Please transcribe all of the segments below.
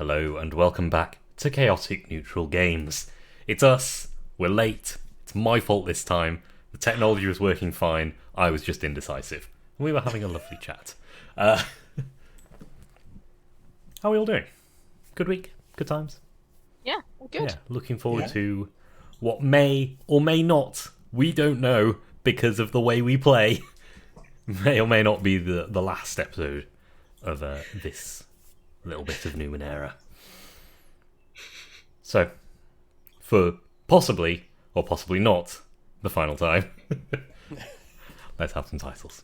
Hello and welcome back to Chaotic Neutral Games. It's us, we're late, it's my fault this time, the technology was working fine, I was just indecisive. We were having a lovely chat. How are we all doing? Good week? Good times? Yeah, all good. Yeah, looking forward to what may or may not, we don't know because of the way we play, may or may not be the last episode of this little bit of Numenera. So, for possibly, or possibly not, the final time, let's have some titles.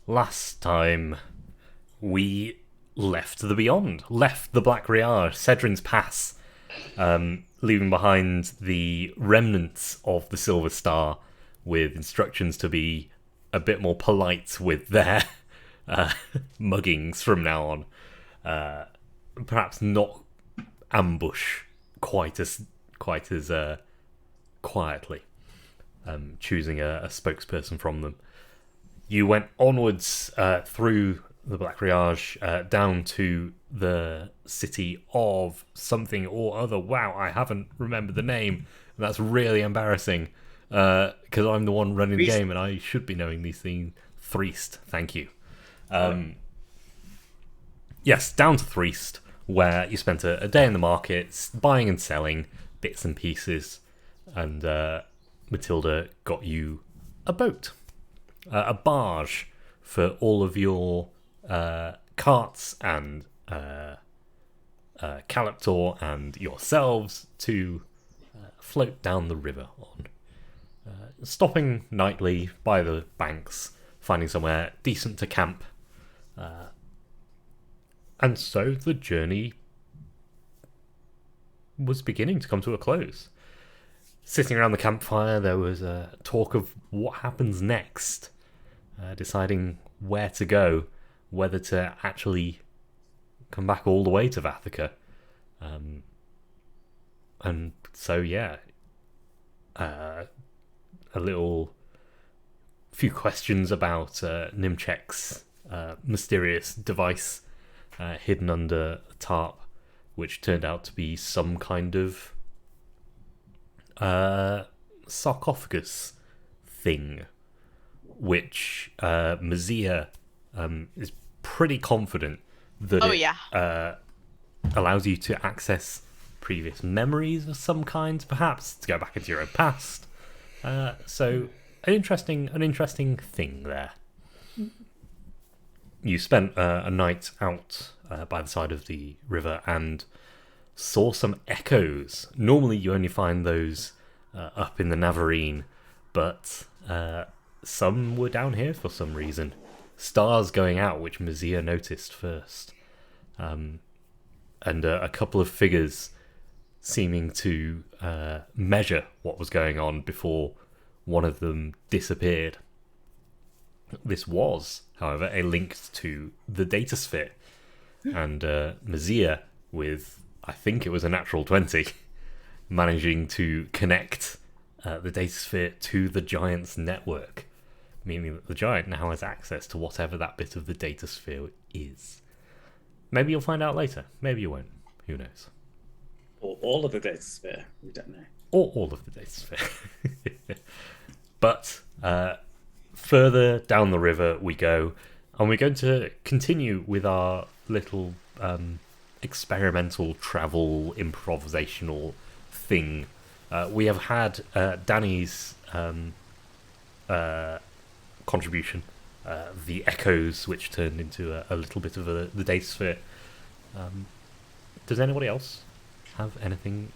Last time, we left the Beyond, left the Black Riage, Cedrin's Pass, leaving behind the remnants of the Silver Star with instructions to be a bit more polite with their muggings from now on. Perhaps not ambush quite as quietly, choosing a spokesperson from them. You went onwards through the Black Riage down to the city of something or other. Wow, I haven't remembered the name. And that's really embarrassing because I'm the one running the game and I should be knowing these things. Threest, thank you. Yes, down to Threest, where you spent a day in the markets buying and selling bits and pieces, and Matilda got you a boat. A barge for all of your carts and Caliptor and yourselves to float down the river on. Stopping nightly by the banks, finding somewhere decent to camp. And so the journey was beginning to come to a close. Sitting around the campfire, there was a talk of what happens next. Deciding where to go, whether to actually come back all the way to Vathica. And so, yeah, a few questions about Nimchek's mysterious device hidden under a tarp, which turned out to be some kind of sarcophagus thing, which Mazia is pretty confident that allows you to access previous memories of some kind, perhaps to go back into your own past. So an interesting thing there. You spent a night out by the side of the river and saw some echoes. Normally you only find those up in the Navarine, but some were down here for some reason. Stars going out, which Mazia noticed first. And a couple of figures seeming to measure what was going on before one of them disappeared. This was, however, a link to the datasphere. And Mazia, with, I think it was a natural 20, managing to connect the datasphere to the Giants network, meaning that the giant now has access to whatever that bit of the data sphere is. Maybe you'll find out later. Maybe you won't. Who knows? Or all of the data sphere. We don't know. Or all of the data sphere. But further down the river we go, and we're going to continue with our little experimental travel improvisational thing. We have had Danny's contribution, the echoes, which turned into a little bit of the data sphere. Does anybody else have anything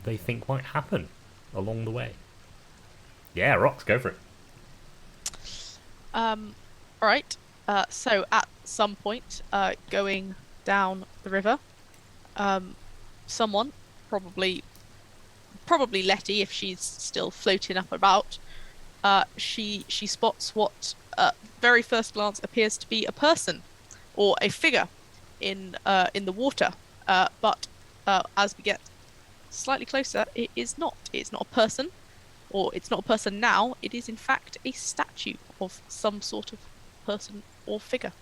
they think might happen along the way? Yeah, Rox, go for it. Alright. So at some point, going down the river, someone, probably Letty if she's still floating up about, she spots what very first glance appears to be a person or a figure in the water, but as we get slightly closer, it is not. It's not a person, or it's not a person now. It is in fact a statue of some sort of person or figure.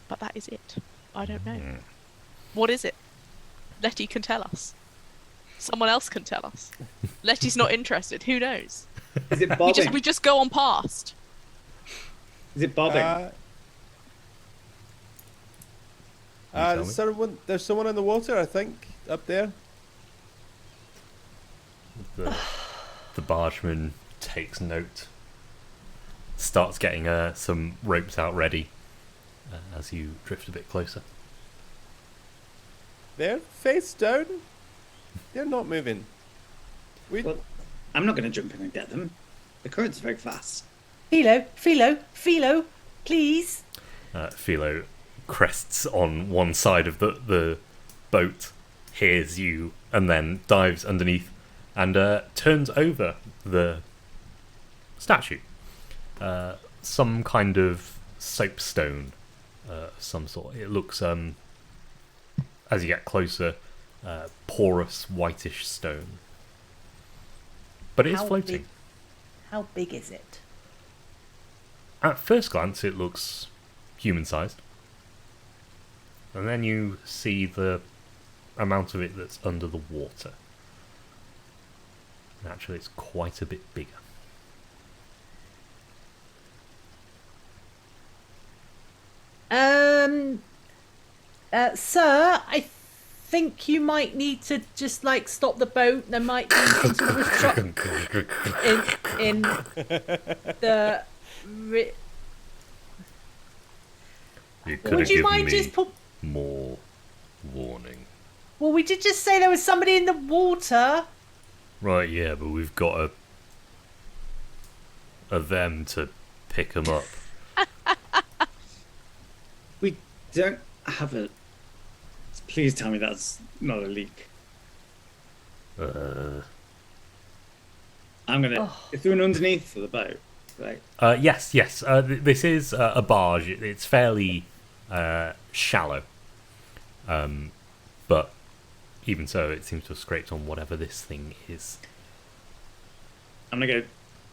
But that is it. I don't know. What is it? Letty can tell us. Someone else can tell us. Letty's not interested. Who knows? Is it bobbing? We just go on past. Is it bobbing? There's someone in the water, I think, up there. The bargeman takes note, starts getting some ropes out ready as you drift a bit closer. They're face down. They're not moving. Well, I'm not going to jump in and get them. The current's very fast. Philo, please. Philo crests on one side of the boat, hears you, and then dives underneath and turns over the statue. Some kind of soapstone, some sort. It looks, as you get closer, porous whitish stone. But it is floating. How big is it? At first glance, it looks human-sized. And then you see the amount of it that's under the water. And actually, it's quite a bit bigger. Sir, I think you might need to just stop the boat. There might be some sort of in the. You could have given me more warning. Well, we did just say there was somebody in the water. Right, yeah, but we've got a them to pick them up. We don't have a... Please tell me that's not a leak. I'm gonna... Is there an underneath for the boat? Right. Yes. This is a barge. It's fairly shallow. But even so, it seems to have scraped on whatever this thing is. I'm gonna go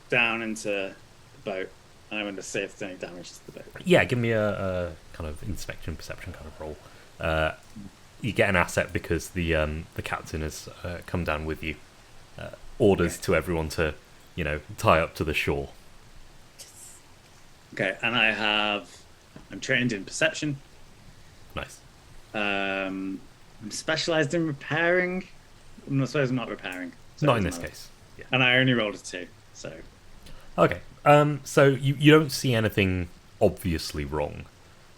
down into the boat, and I'm gonna see if there's any damage to the boat. Yeah, give me a kind of inspection, perception kind of roll. You get an asset because the captain has come down with you. Orders to everyone to, tie up to the shore. Okay, and I'm trained in perception. Nice. I'm specialised in repairing. I suppose I'm not repairing. So Not in this case. Yeah. And I only rolled a 2, so... Okay. So you don't see anything obviously wrong.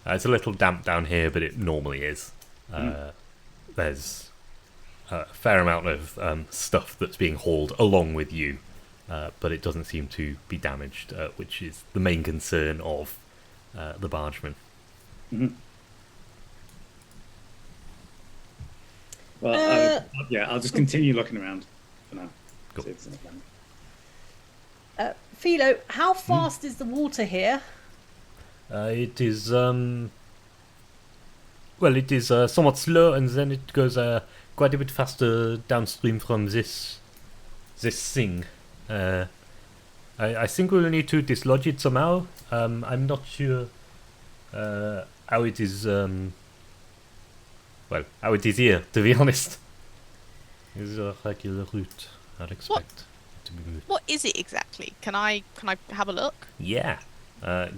It's a little damp down here, but it normally is. There's a fair amount of stuff that's being hauled along with you, but it doesn't seem to be damaged, which is the main concern of the bargeman. Mm-hmm. Well, I'll just continue looking around for now. Cool. Philo, how fast is the water here? It is it is somewhat slow, and then it goes quite a bit faster downstream from this thing. I think we'll need to dislodge it somehow. I'm not sure how it is. Well, how it is here, to be honest. Is a regular route. I'd expect to be moved. What is it exactly? Can I have a look? Yeah.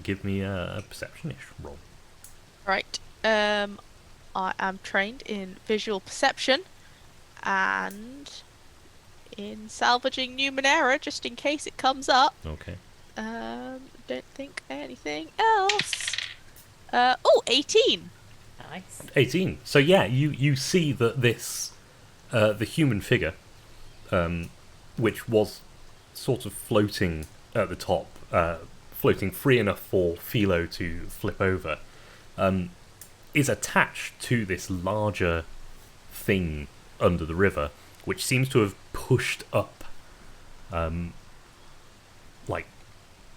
Give me a perception-ish roll. Right. I am trained in visual perception and in salvaging Numenera, just in case it comes up. Okay. Don't think anything else. 18. Nice. 18. So yeah, you see that this the human figure, which was sort of floating at the top, floating free enough for Philo to flip over, is attached to this larger thing under the river, which seems to have pushed up, like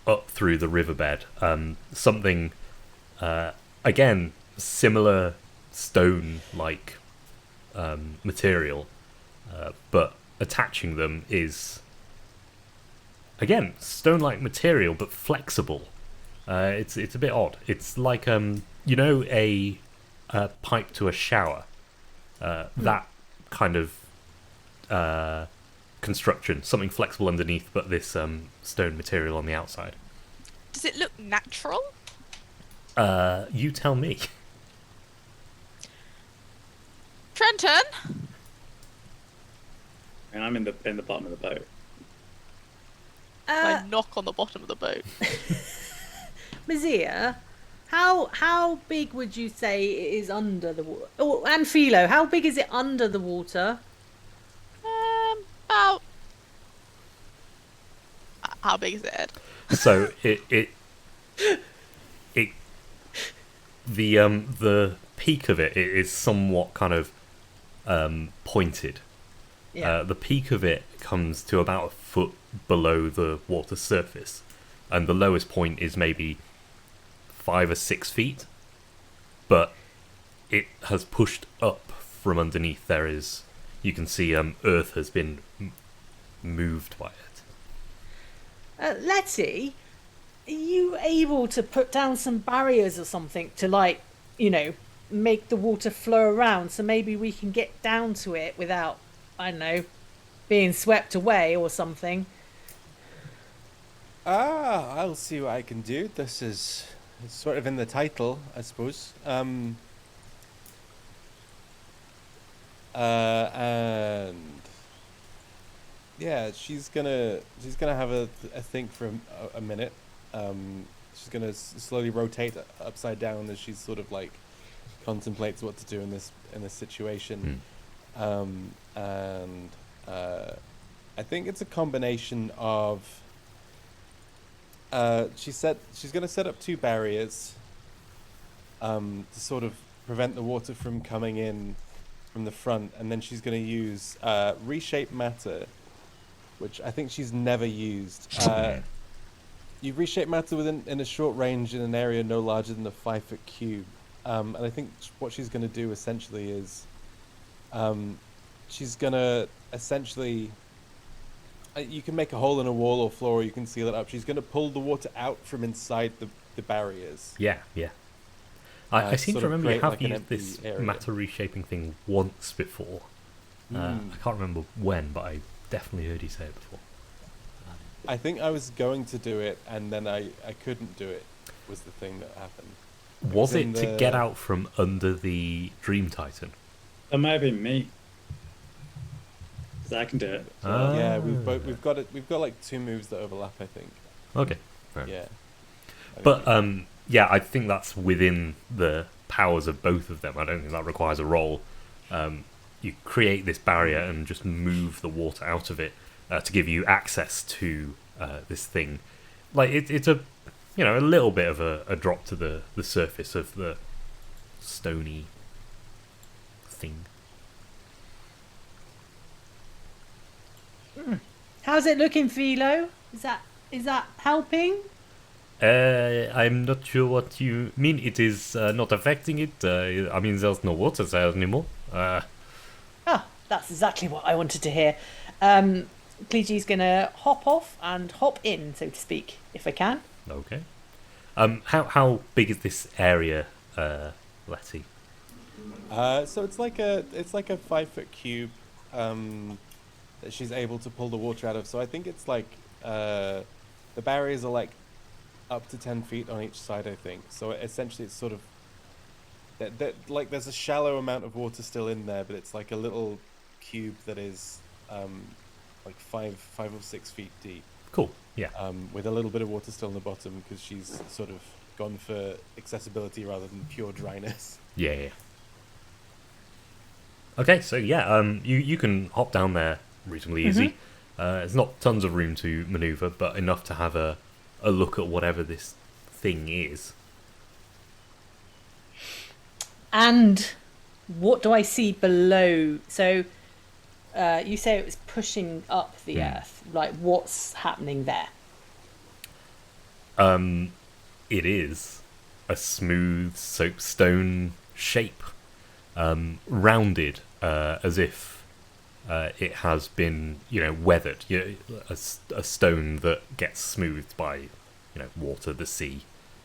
up through the riverbed. Something, again, similar stone-like material, but attaching them is, again, stone-like material but flexible. It's a bit odd. It's like you know, a pipe to a shower. That kind of construction, something flexible underneath, but this stone material on the outside. Does it look natural? You tell me. Trenton? And I'm in the bottom of the boat. I knock on the bottom of the boat. Mazia, how big would you say it is under the water? Oh, and Philo, how big is it under the water? About... How big is it? So the peak of it is somewhat kind of pointed. Yeah. The peak of it comes to about a foot below the water surface, and the lowest point is maybe 5 or 6 feet. But it has pushed up from underneath. There is, you can see, earth has been moved by it. Letty, are you able to put down some barriers or something to, like, you know, make the water flow around so maybe we can get down to it without, I don't know, being swept away or something? I'll see what I can do. This is sort of in the title, I suppose. And yeah, she's gonna have a think for a minute. She's gonna slowly rotate upside down as she's sort of like contemplates what to do in this situation. And I think it's a combination of. She said she's going to set up 2 barriers to sort of prevent the water from coming in from the front, and then she's going to use reshape matter, which I think she's never used. You reshape matter in a short range in an area no larger than a 5-foot cube, and I think what she's going to do essentially is she's going to essentially. You can make a hole in a wall or floor, or you can seal it up. She's going to pull the water out from inside the barriers. Yeah. I seem to remember you have like an used this empty area. matter reshaping thing once before. I can't remember when, but I definitely heard you say it before. I think I was going to do it, and then I couldn't do it, was the thing that happened. Was in it to get out from under the Dream Titan? That might have been me. 'Cause I can do it. Ah. Yeah, we've got like 2 moves that overlap, I think. Okay. Fair enough. Yeah. But yeah, I think that's within the powers of both of them. I don't think that requires a roll. You create this barrier and just move the water out of it to give you access to this thing. Like it's a, you know, a little bit of a drop to the surface of the stony thing. How's it looking, Philo? Is that helping? I'm not sure what you mean. It is not affecting it. I mean, there's no water there anymore. Oh, that's exactly what I wanted to hear. Cleegee's gonna hop off and hop in, so to speak, if I can. Okay. How big is this area, Letty? So it's like a 5 foot cube that she's able to pull the water out of. So I think it's like the barriers are like up to 10 feet on each side, I think. So essentially it's sort of like there's a shallow amount of water still in there, but it's like a little cube that is like 5 or 6 feet deep. Cool. Yeah. With a little bit of water still in the bottom because she's sort of gone for accessibility rather than pure dryness. Yeah. Okay, so yeah, you can hop down there reasonably easy. There's not tons of room to maneuver, but enough to have a look at whatever this thing is. And what do I see below? So you say it was pushing up the earth. Like, what's happening there? It is a smooth soapstone shape, rounded as if it has been, weathered. A stone that gets smoothed by, water, the sea,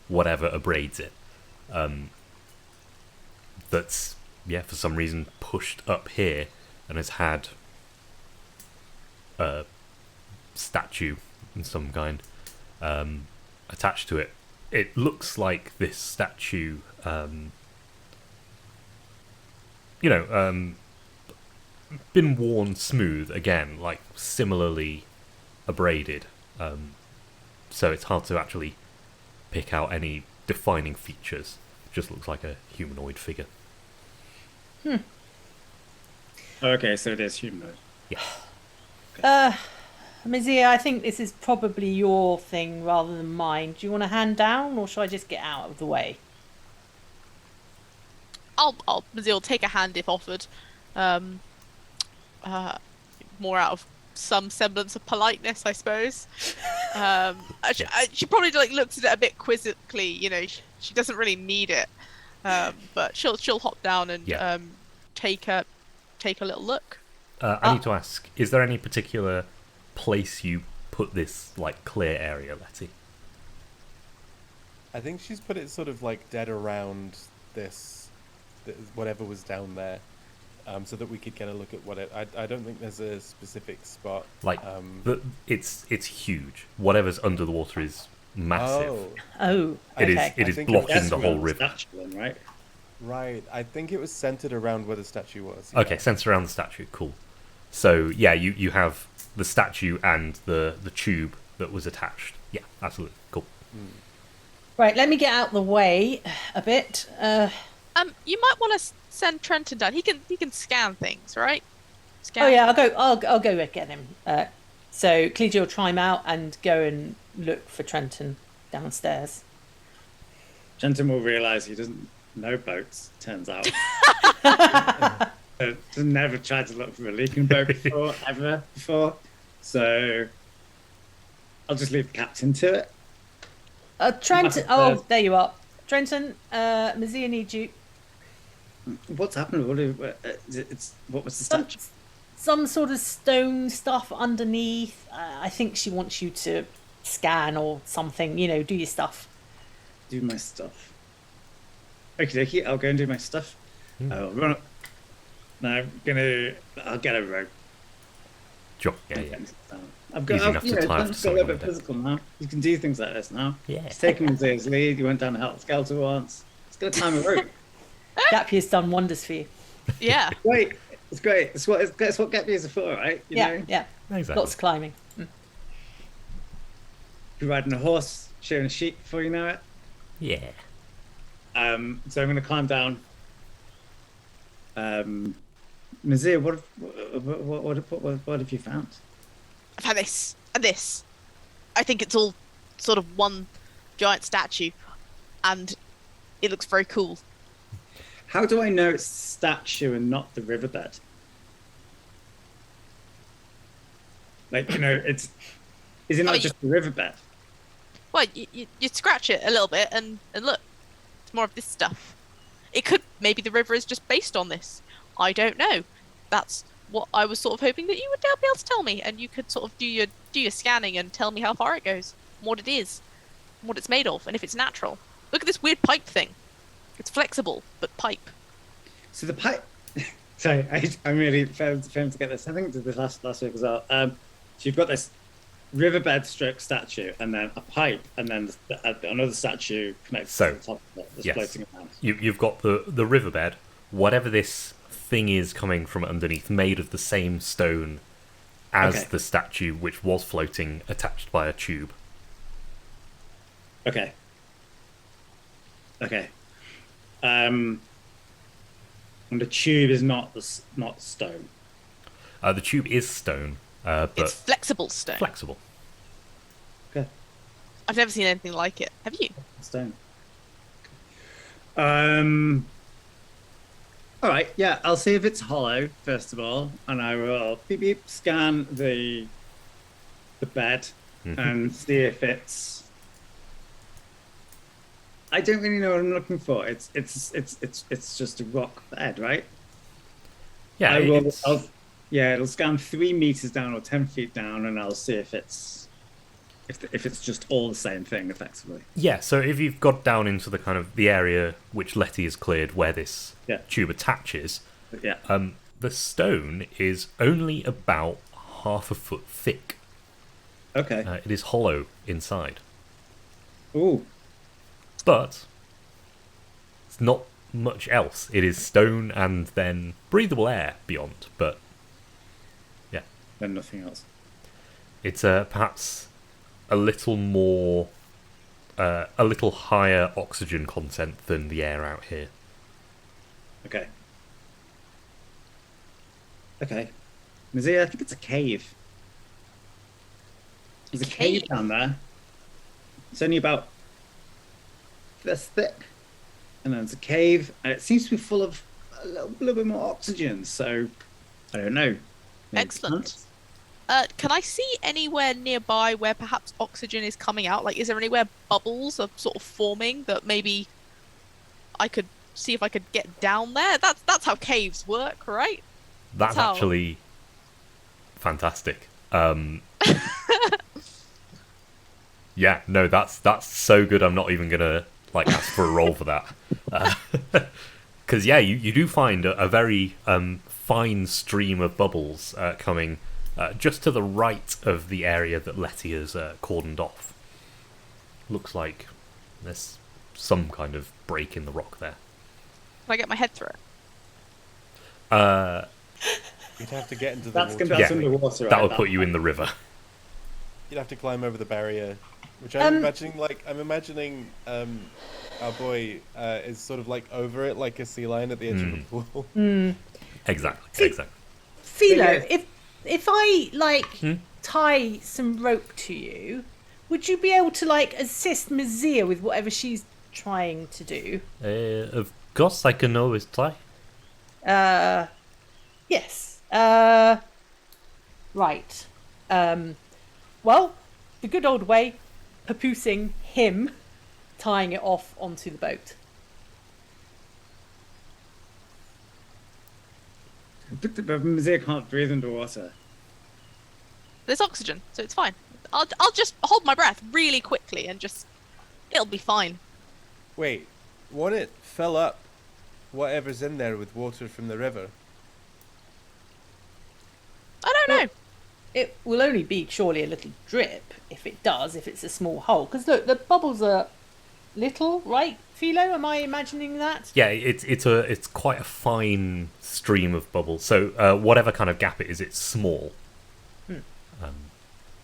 whatever abrades it. That's, for some reason pushed up here and has had a statue of some kind attached to it. It looks like this statue, been worn smooth again, like similarly abraded. So it's hard to actually pick out any defining features. It just looks like a humanoid figure. Okay, so it is humanoid. Yeah. Mizia, I think this is probably your thing rather than mine. Do you want a hand down, or should I just get out of the way? Mazil take a hand if offered. More out of some semblance of politeness, I suppose. She probably looks at it a bit quizzically. She doesn't really need it, but she'll hop down and take a little look. I need to ask: is there any particular place you put this clear area, Letty? I think she's put it sort of dead around this whatever was down there, so that we could get a look at what it. I don't think there's a specific spot. It's huge. Whatever's under the water is massive. Oh, okay. It is blocking the whole river. Right. Right. I think it was centered around where the statue was. Okay, centered around the statue. Cool. So yeah, you have the statue and the tube that was attached. Yeah, absolutely. Cool. Right, let me get out the way a bit. You might want to send Trenton down. He can scan things, right? Oh yeah, I'll go get him. So Cleege will try him out and go and look for Trenton downstairs. Trenton will realise he doesn't know boats. Turns out, never tried to look for a leaking boat before. So I'll just leave the captain to it. Trenton. Oh, there you are, Trenton. Mazia needs you. What's happened? What was the statue? Some sort of stone stuff underneath. I think she wants you to scan or something. Do your stuff. Do my stuff. Okay, I'll go and do my stuff. I'll run up. No, I'll get a rope. Sure. Yeah. I've got a little bit physical now. You can do things like this now. Yeah. He's taking Mazia's lead. He went down a Helter Skelter once. He's got to climb a rope. Gapier's done wonders for you. Yeah. It's great. It's what Gapiers are for, right? You know? Yeah. Exactly. Lots of climbing. You're riding a horse, shearing a sheep before you know it. Yeah. So I'm going to climb down. Mazia, what have you found? I've had this and this. I think it's all sort of one giant statue, and it looks very cool. How do I know it's the statue and not the riverbed? Is it not just the riverbed? Well, you scratch it a little bit and look, it's more of this stuff. It could, maybe the river is just based on this. I don't know. That's what I was sort of hoping that you would be able to tell me, and you could sort of do your scanning and tell me how far it goes, what it is, what it's made of, and if it's natural. Look at this weird pipe thing. It's flexible, but pipe. So the pipe. Sorry, I'm really failed to get this. I think I did this last week as well. So you've got this riverbed stroke statue, and then a pipe, and then another statue connected to the top of it, that's floating around. You've got the riverbed, whatever this thing is coming from underneath, made of the same stone as the statue, which was floating, attached by a tube. Okay. And the tube is not stone. The tube is stone, but it's flexible stone. Flexible. Okay. I've never seen anything like it. Have you? Stone. All right. Yeah, I'll see if it's hollow first of all, and I will beep beep scan the bed and see if it's. I don't really know what I'm looking for. It's just a rock bed, right? Yeah. It'll scan 3 meters down or 10 feet down, and I'll see if it's just all the same thing, effectively. Yeah. So if you've got down into the kind of the area which Letty has cleared, where this tube attaches, the stone is only about half a foot thick. Okay. It is hollow inside. Ooh. But it's not much else. It is stone and then breathable air beyond, but yeah. Then nothing else. It's perhaps a little more, a little higher oxygen content than the air out here. Okay. Mazia, I think it's a cave. There's a cave down there. It's only about this thick, and then it's a cave, and it seems to be full of a little bit more oxygen. So I don't know. Excellent. Can I see anywhere nearby where perhaps oxygen is coming out? Like, is there anywhere bubbles are sort of forming that maybe I could see if I could get down there? That's how caves work, right? That's actually fantastic. Yeah, no, that's so good. I'm not even gonna ask for a roll for that, because you do find a very fine stream of bubbles coming just to the right of the area that Letty has cordoned off. Looks like there's some kind of break in the rock there. Can I get my head through it? You'd have to get into the That's water. that's underwater. Right? That would put you in the river. You'd have to climb over the barrier, which I'm imagining. Our boy is sort of over it, like a sea lion at the edge of a pool. Exactly. Philo, if I tie some rope to you, would you be able to assist Mazia with whatever she's trying to do? Of course, I can always try. Yes. Right. Well, the good old way, papoosing him, tying it off onto the boat. But Mazia can't breathe underwater. There's oxygen, so it's fine. I'll just hold my breath really quickly and it'll be fine. Wait, won't it fill up whatever's in there with water from the river? I don't know. It will only be surely a little drip if it's a small hole. Because look, the bubbles are little, right, Philo? Am I imagining that? Yeah, it's quite a fine stream of bubbles. So whatever kind of gap it is, it's small.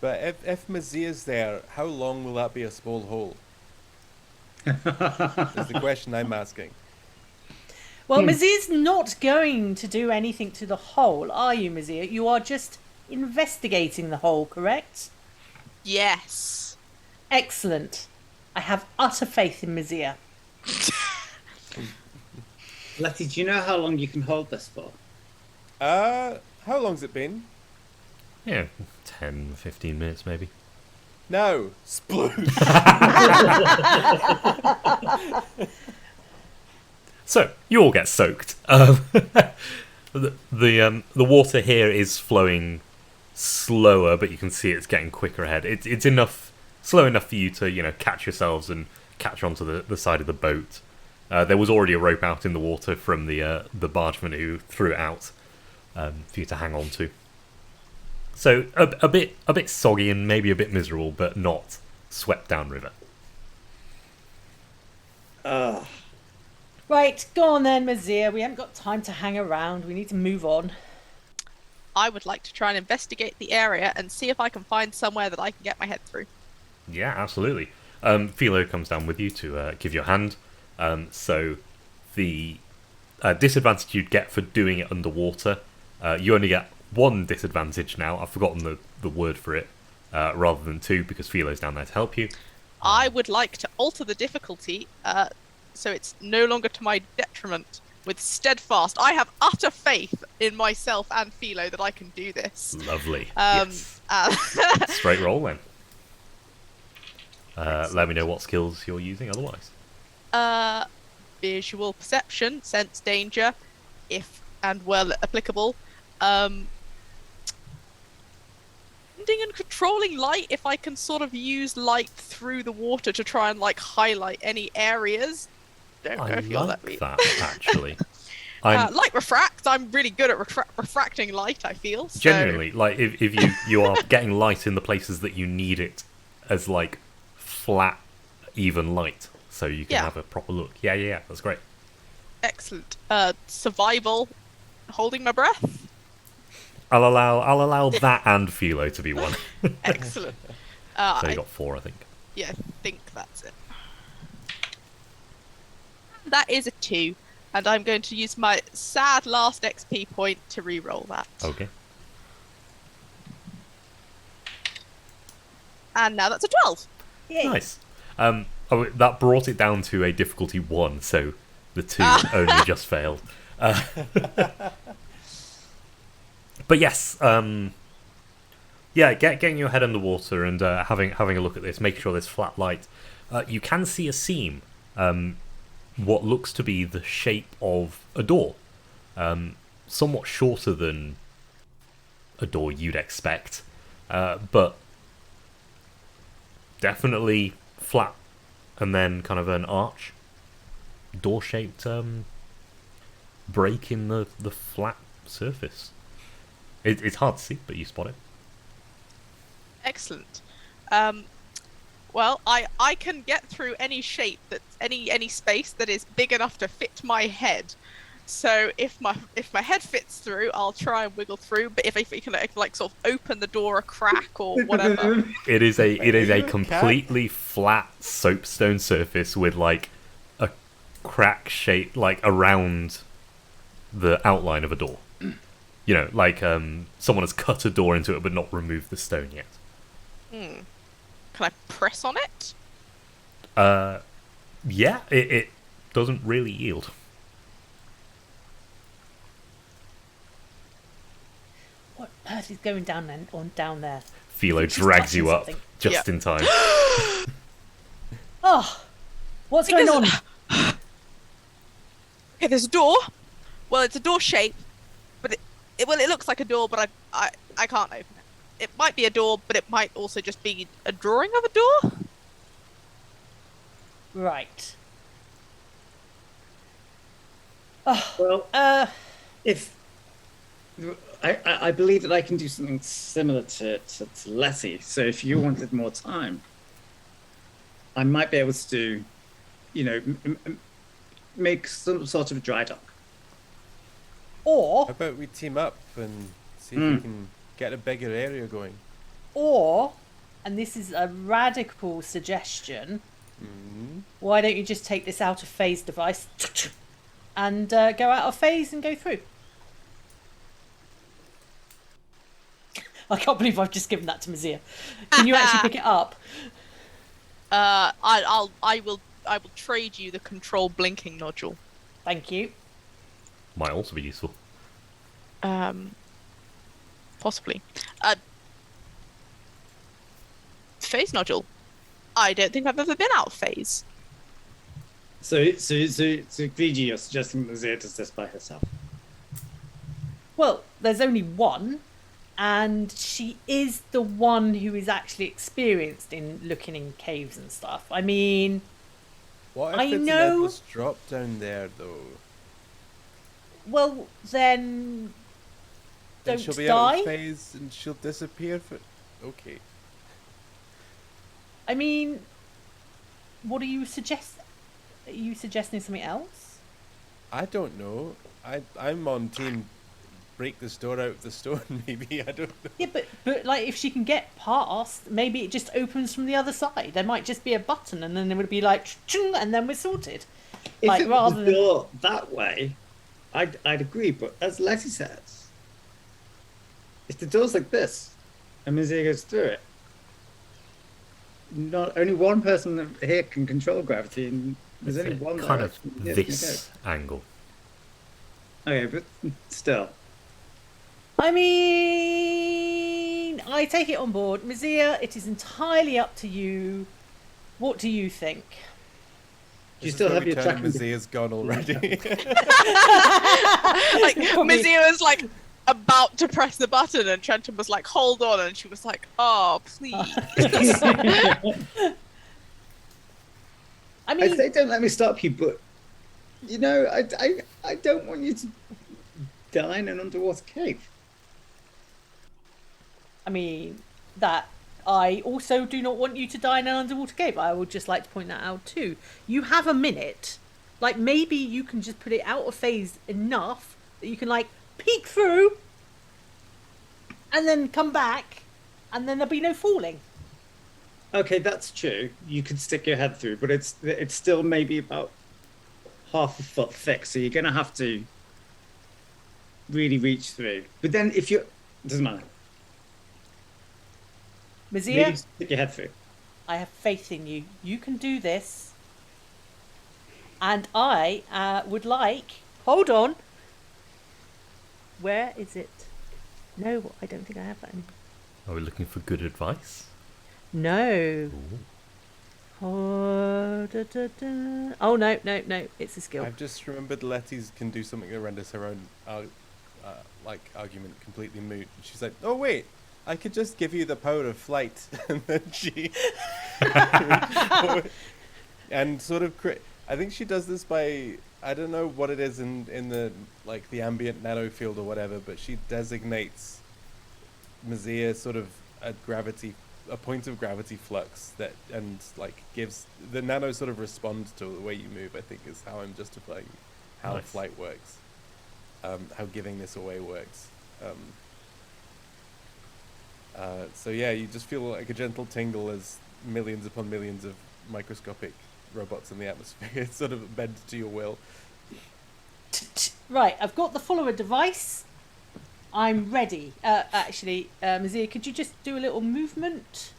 But if Mazia's there, how long will that be a small hole? Is the question I'm asking. Well, Mazia's not going to do anything to the hole, are you, Mazia? You are just investigating the hole, correct? Yes. Excellent. I have utter faith in Mazia. Letty, do you know how long you can hold this for? How long's it been? Yeah, 10, 15 minutes maybe. No. Sploosh. So, you all get soaked. The water here is flowing slower, but you can see it's getting quicker ahead. It's slow enough for you to catch yourselves and catch onto the side of the boat. There was already a rope out in the water from the bargeman who threw it out for you to hang on to. So a bit soggy and maybe a bit miserable, but not swept down river. Right, go on then, Mazir. We haven't got time to hang around. We need to move on. I would like to try and investigate the area and see if I can find somewhere that I can get my head through. Yeah, absolutely. Philo comes down with you to give you a hand. So the disadvantage you'd get for doing it underwater, you only get one disadvantage now. I've forgotten the word for it, rather than two, because Philo's down there to help you. I would like to alter the difficulty so it's no longer to my detriment with steadfast. I have utter faith in myself and Philo that I can do this. Lovely. Yes. Straight roll then. Let me know what skills you're using otherwise. Visual perception, sense danger, if and well applicable. Finding and controlling light, if I can sort of use light through the water to try and highlight any areas. Don't know if you'll let me. That actually. Light refract. I'm really good at refracting light, I feel. So. Genuinely, if you are getting light in the places that you need it as flat, even light, so you can have a proper look. Yeah, that's great. Excellent. Survival, holding my breath. I'll allow that and Philo to be one. Excellent. So you got 4, I think. Yeah, I think that's it. That is a 2, and I'm going to use my sad last XP point to re-roll that. Okay. And now that's a 12. Yay. Nice. That brought it down to a difficulty 1, so the 2 only just failed. But yes, getting your head underwater and having a look at this, make sure there's flat light. You can see a seam, what looks to be the shape of a door, somewhat shorter than a door you'd expect, but definitely flat, and then kind of an arch, door-shaped break in the flat surface. It's hard to see, but you spot it. Excellent. Well, I can get through any shape any space that is big enough to fit my head. So if my head fits through, I'll try and wiggle through. But if you can sort of open the door a crack or whatever. It is a completely flat soapstone surface with a crack shape around the outline of a door. Someone has cut a door into it but not removed the stone yet. Can I press on it? Yeah, it doesn't really yield. What on earth is going down there? Philo drags you up something. just in time. Oh, what's going on? Okay, there's a door. Well, it's a door shape, but it looks like a door, but I can't open it. It might be a door, but it might also just be a drawing of a door. Right. Well, if I believe that I can do something similar to Letty, so if you wanted more time, I might be able to do, make some sort of dry dock. Or How about we team up and see if we can get a bigger area going? Or, and this is a radical suggestion, why don't you just take this out of phase device and go out of phase and go through? I can't believe I've just given that to Mazir. Can you actually pick it up? I will trade you the control blinking nodule. Thank you. Might also be useful. Possibly. Phase nodule. I don't think I've ever been out of phase. So Grigi, you're suggesting that Zia does this by herself? Well, there's only one, and she is the one who is actually experienced in looking in caves and stuff. I mean, What if I it's an know- endless drop down there, though? well, then Then don't she'll be out die. of phase and she'll disappear for. Okay. I mean, what do you suggest? Are you suggesting something else? I don't know. I'm on team break this door out of the stone, maybe. I don't know. Yeah, but like if she can get past, maybe it just opens from the other side. There might just be a button, and then it would be like, "Chung," and then we're sorted. If Like it was rather the than door that way, I'd agree. But as Letty says, if the door's like this, and Mizia goes through it, not only one person here can control gravity, and there's only one kind of direction it's gonna this angle. go. Okay, but still, I mean, I take it on board. Mizia, it is entirely up to you. What do you think? you This is still where have we your turn tracking. Mizia's gone already. Like Probably- Mizia was like about to press the button, and Trenton was like, "Hold on," and she was like, "Oh, please." I I mean, say don't let me stop you, but you know, I don't want you to die in an underwater cave. that I also do not want you to die in an underwater cave. I would just like to point that out too. You have a minute. Like maybe you can just put it out of phase enough that you can like peek through and then come back and then there'll be no falling. Okay, that's true. You could stick your head through, but it's still maybe about half a foot thick, so you're gonna have to really reach through. But then if you doesn't matter. Maybe Mizia, stick your head through. I have faith in you. You can do this. And I would like. Hold on. Where is it? No, I don't think I have that anymore. Are we looking for good advice? No. Ooh. Oh, oh no, it's a skill. I've just remembered Letty's can do something that renders her own argument completely moot. She's like, "Oh wait, I could just give you the power of flight," and then she and sort of I think she does this by, I don't know what it is in the like the ambient nano field or whatever, but she designates Mizia sort of a point of gravity flux that, and like gives the nano sort of responds to the way you move. I think is how I'm justifying how Nice. flight works, how giving this away works. So yeah, you just feel like a gentle tingle as millions upon millions of microscopic robots in the atmosphere sort of bend to your will. Right, I've got the follower device. I'm ready. Actually, Mizia, could you just do a little movement?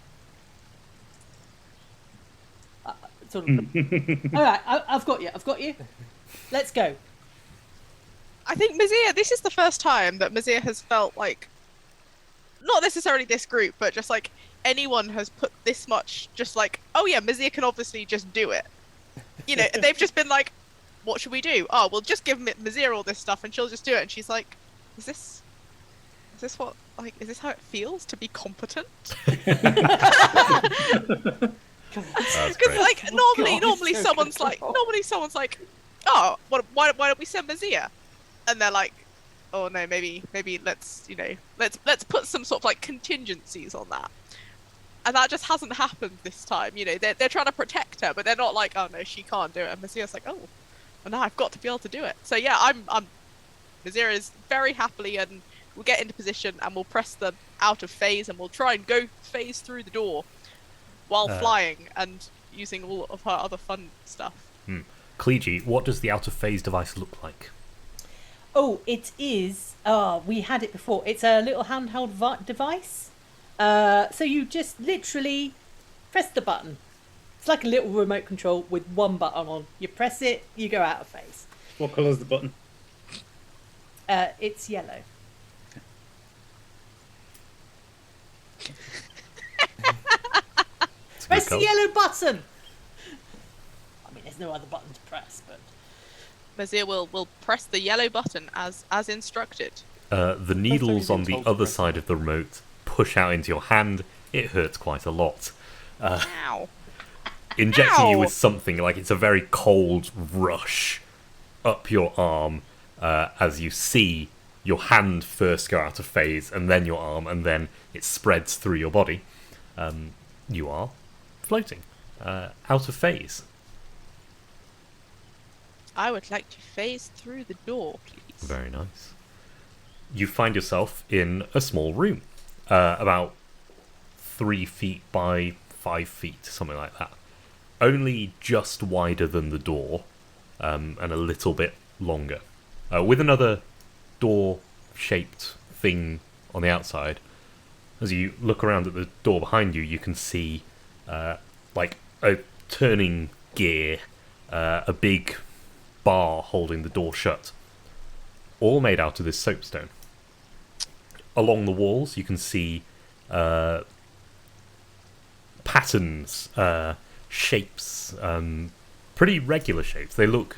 Sort of. All right, I've got you. Let's go. I think Mizia, this is the first time that Mizia has felt like, not necessarily this group, but just like anyone has put this much, just like, oh yeah, Mizia can obviously just do it. You know, they've just been like, what should we do? Oh, we'll just give Mizia all this stuff and she'll just do it. And she's like, is this what, like, is this how it feels to be competent? That's Because great. like Oh, normally God, it's so someone's like, oh, why don't we send Mizia? And they're like, oh no, maybe let's put some sort of like contingencies on that. And that just hasn't happened this time. You know, they're trying to protect her, but they're not like, oh no, she can't do it. And Mizia's like, oh, well now I've got to be able to do it. So yeah, Mizia is very happily, and we'll get into position and we'll press them out of phase and we'll try and go phase through the door while flying and using all of her other fun stuff. Kleegi, what does the out of phase device look like? Oh, it is. We had it before. It's a little handheld device. So you just literally press the button. It's like a little remote control with one button on. You press it, you go out of phase. What colour's the button? It's yellow. It's a good Press the colour. yellow button. I mean, there's no other button to press, but Mizia will press the yellow button as instructed. The needles on been the told to other press side of the remote push out into your hand. It hurts quite a lot. Ow. Injecting you Ow! with something like it's a very cold rush up your arm as you see your hand first go out of phase, and then your arm, and then it spreads through your body. You are floating out of phase. I would like to phase through the door, please. Very nice. You find yourself in a small room, about 3 feet by 5 feet, something like that. Only just wider than the door, and a little bit longer. With another door-shaped thing on the outside. As you look around at the door behind you, you can see like a turning gear, a big bar holding the door shut, all made out of this soapstone. Along the walls, you can see patterns, shapes, pretty regular shapes. They look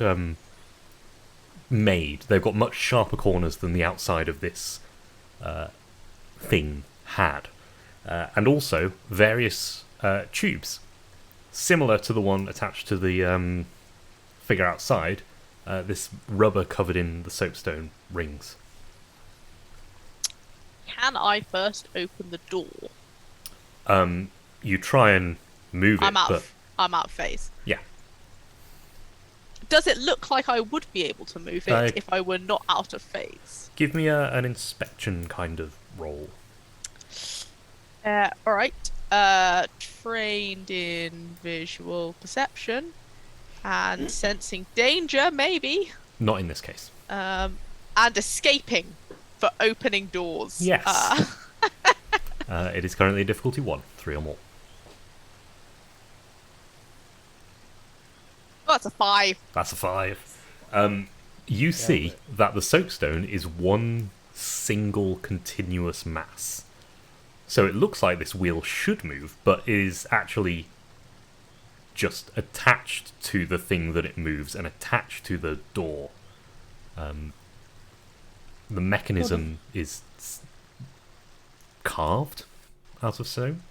made. They've got much sharper corners than the outside of this thing had. And also various tubes, similar to the one attached to the figure outside. This rubber covered in the soapstone rings. Can I first open the door? You try and move it, I'm out. but I'm out of phase. yeah. Does it look like I would be able to move it if I were not out of phase? Give me an inspection kind of roll. All right. Trained in visual perception and sensing danger, maybe. Not in this case. And escaping for opening doors. Yes. It is currently difficulty 1, 3 or more. Oh, that's a 5. That's a 5. You see that the soapstone is one single continuous mass. So it looks like this wheel should move, but is actually just attached to the thing that it moves and attached to the door. The mechanism is carved out of stone.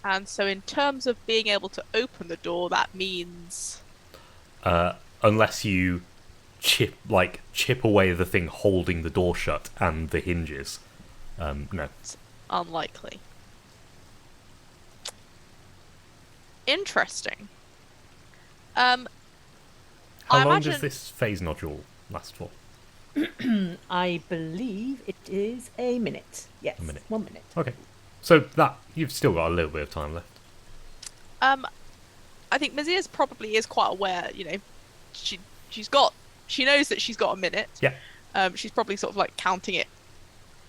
And so in terms of being able to open the door, that means... Unless you chip away the thing holding the door shut and the hinges. No. It's unlikely. Interesting. How I long imagine... does this phase nodule last for? I believe it is a minute. Yes, A minute. 1 minute. Okay. So that you've still got a little bit of time left. I think Mazia's probably is quite aware, you know, she knows that she's got a minute. Yeah. She's probably sort of like counting it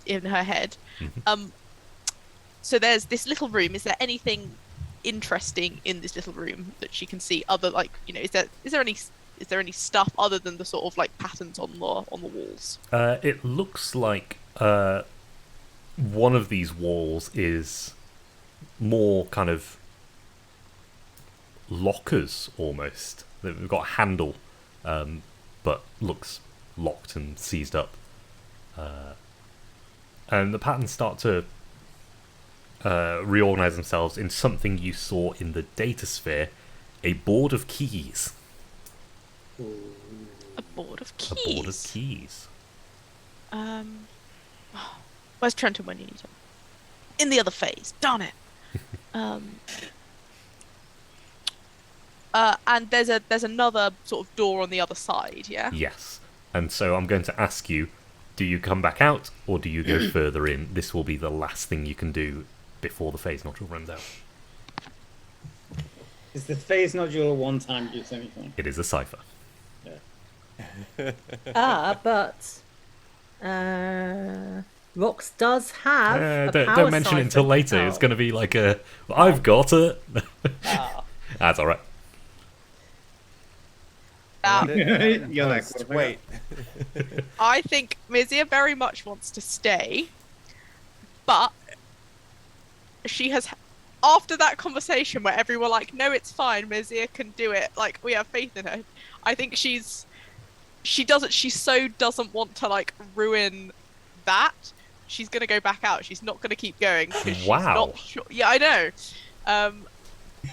in her head. Mm-hmm. So there's this little room. Is there anything interesting in this little room that she can see? Other, like, you know, is there any stuff other than the sort of like patterns on the walls? It looks like one of these walls is more kind of lockers almost. They've got a handle, but looks locked and seized up. And the patterns start to reorganize themselves in something you saw in the data sphere, a board of keys. A board of keys. A board of keys. Where's Trenton when you need him? In the other phase. Darn it. And there's another sort of door on the other side. Yeah. Yes. And so I'm going to ask you, do you come back out or do you go further in? This will be the last thing you can do before the phase nodule runs out. Is the phase nodule a one-time use anything? It is a cipher. But Rox does have a power don't mention it until cipher. later. It's going to be like a, I've got it. That's all right. You're like, Just wait. I think Mizia very much wants to stay, but she has, after that conversation where everyone like, no, it's fine, Mizia can do it, like, we have faith in her. I think she she doesn't. She so doesn't want to like ruin that. She's gonna go back out. She's not gonna keep going because she's Wow. not sure. Yeah, I know.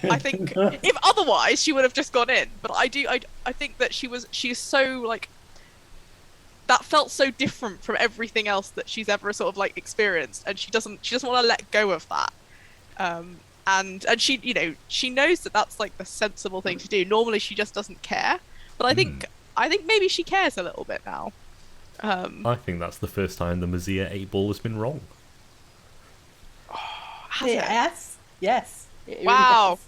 I think if otherwise she would have just gone in. But I think that she's so like that felt so different from everything else that she's ever sort of like experienced, and she doesn't want to let go of that. And she she knows that that's like the sensible thing to do. Normally she just doesn't care, but I think maybe she cares a little bit now. I think that's the first time the Mazia 8 ball has been wrong. Has it? Yes. It really Wow.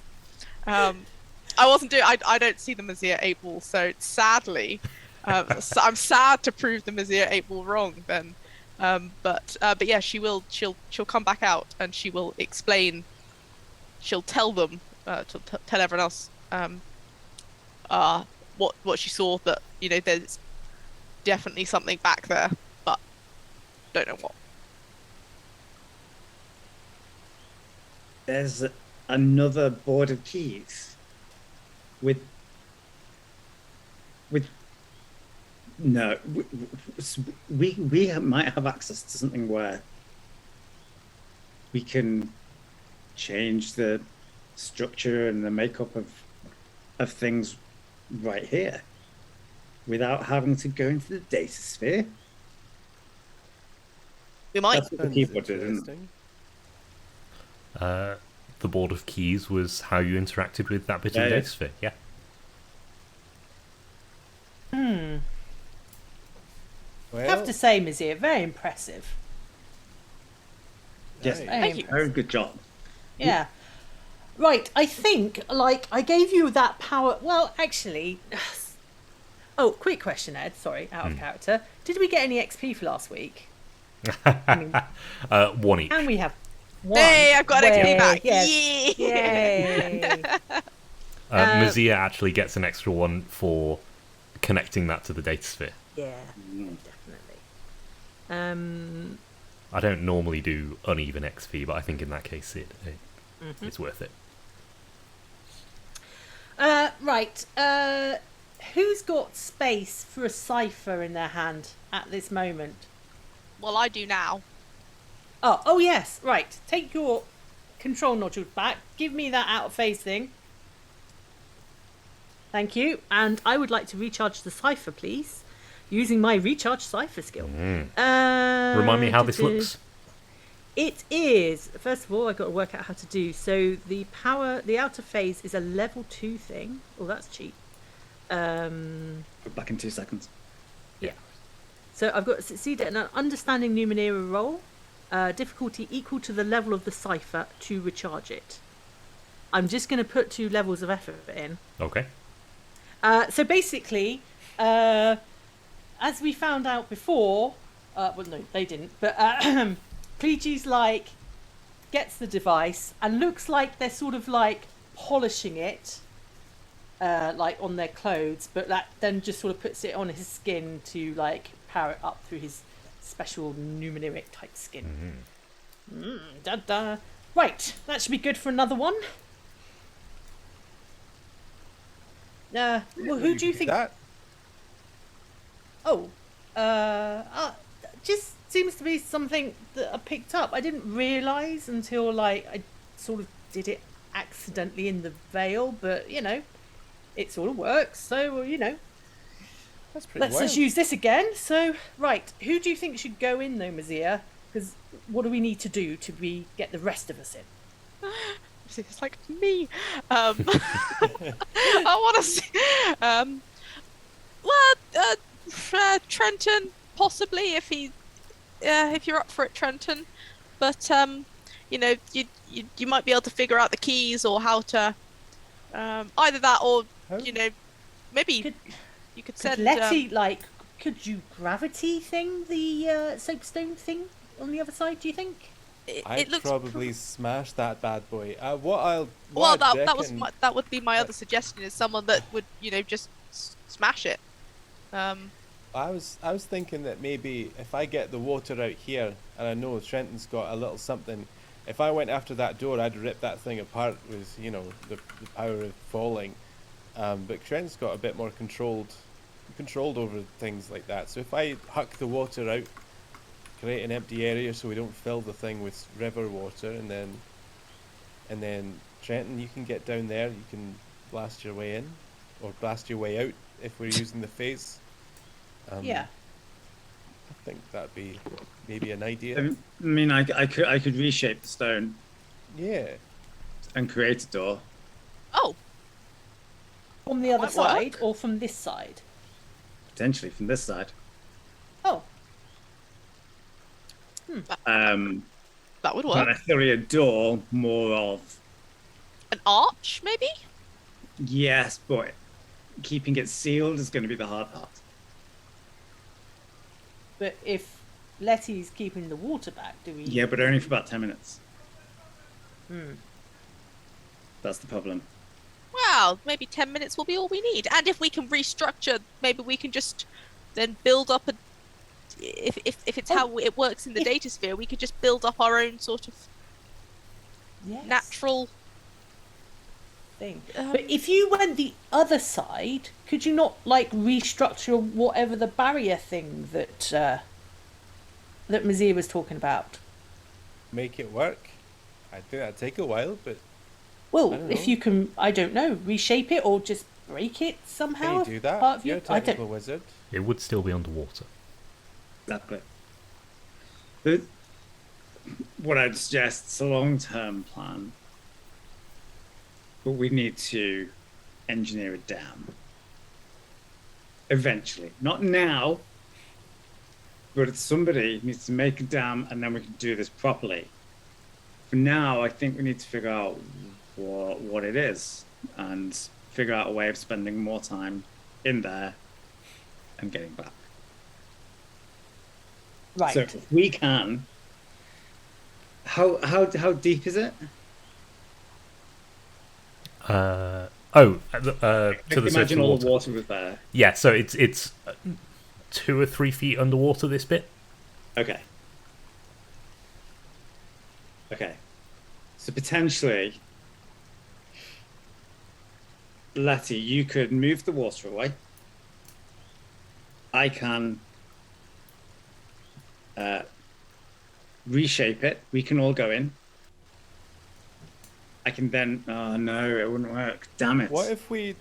does. I wasn't doing. I don't see the Mazia 8 ball, so sadly, so I'm sad to prove the Mazia 8 ball wrong. Then, but yeah, she'll come back out and she will explain. She'll tell them, tell everyone else, what she saw. That there's definitely something back there, but don't know what. There's another board of keys with no, we might have access to something where we can change the structure and the makeup of things right here without having to go into the data sphere. We might. That's what the keyboard did, isn't it? Interesting. The board of keys was how you interacted with that bit Yeah, of the yeah. data sphere. Yeah. I have to say, Mazia, very impressive. Yes, Nice. Thank you. very good job. Yeah. Right, I think, like, I gave you that power. Well, actually. Oh, quick question, Ed. Sorry, out of character. Did we get any XP for last week? I mean, One each. can we have one? Hey, I've got XP Way, back. Yes. Yay! Yay. Mazia actually gets an extra one for connecting that to the data sphere. Yeah, definitely. I don't normally do uneven XP, but I think in that case it's worth it. Right. Who's got space for a cipher in their hand at this moment? Well, I do now. Oh yes. Right. Take your control nodule back. Give me that out of phase thing. Thank you. And I would like to recharge the cipher, please, using my recharge cipher skill. Remind me how this looks. It is, first of all, I've got to work out how to do. So the outer phase is a level 2 thing. Oh, that's cheap. Back in 2 seconds. Yeah. So I've got to succeed at an understanding Numenera roll. Difficulty equal to the level of the cipher to recharge it. I'm just going to put 2 levels of effort in. Okay. So basically, as we found out before, well, no, they didn't, but Pleege's gets the device and looks like they're sort of polishing it, on their clothes, but that then just sort of puts it on his skin to power it up through his special Numeneric type skin. Right, that should be good for another one. Well, who do you think? That Oh, just seems to be something that I picked up. I didn't realise until I sort of did it accidentally in the veil, but it sort of works. So that's pretty let's wild. just use this again. So right, who do you think should go in though, Mazia? Because what do we need to do to get the rest of us in? It's like me. I want to see. Trenton possibly if you're up for it, Trenton. But you might be able to figure out the keys or how to either that or maybe you could send. Letty, could you gravity thing the soapstone thing on the other side? Do you think? I'd looks probably smash that bad boy. That would be my other suggestion, is someone that would just smash it. I was thinking that maybe if I get the water out here, and I know Trenton's got a little something, if I went after that door, I'd rip that thing apart with the power of falling. But Trenton's got a bit more controlled controlled over things like that. So if I huck the water out, create an empty area so we don't fill the thing with river water, and then Trenton, you can get down there. You can blast your way in, or blast your way out if we're using the phase. Yeah. I think that'd be maybe an idea. I mean, I could reshape the stone Yeah. and create a door. Oh, From the other might work. side or from this side? Potentially from this side. Oh, that would Not work. necessarily a door, more of An arch, maybe? yes, but keeping it sealed is going to be the hard part. but if Letty's keeping the water back, do we? Yeah, but only for about 10 minutes. Hmm. That's the problem. Well, maybe 10 minutes will be all we need. And if we can restructure, maybe we can just then build up a. If it's how it works in the if- data sphere, we could just build up our own sort of Yes. natural. Thing. Um, But if you went the other side, could you not like restructure whatever the barrier thing that that Mazir was talking about? Make it work. I think that'd take a while, but Well, I don't if know. you can, I don't know, reshape it or just break it somehow. can you do that? Part of You're you? a I technical don't. wizard. It would still be underwater. Exactly. What I'd suggest is a long-term plan, but we need to engineer a dam. Eventually, not now, but somebody needs to make a dam, and then we can do this properly. For now, I think we need to figure out what it is and figure out a way of spending more time in there and getting back. Right. So if we can. How deep is it? To the surface Imagine of all water. the water was there. Yeah, so it's 2 or 3 feet underwater. This bit. Okay. Okay. So potentially, Letty, you could move the water away. I can reshape it. We can all go in. I can then. Oh no, it wouldn't work. Damn it. What if we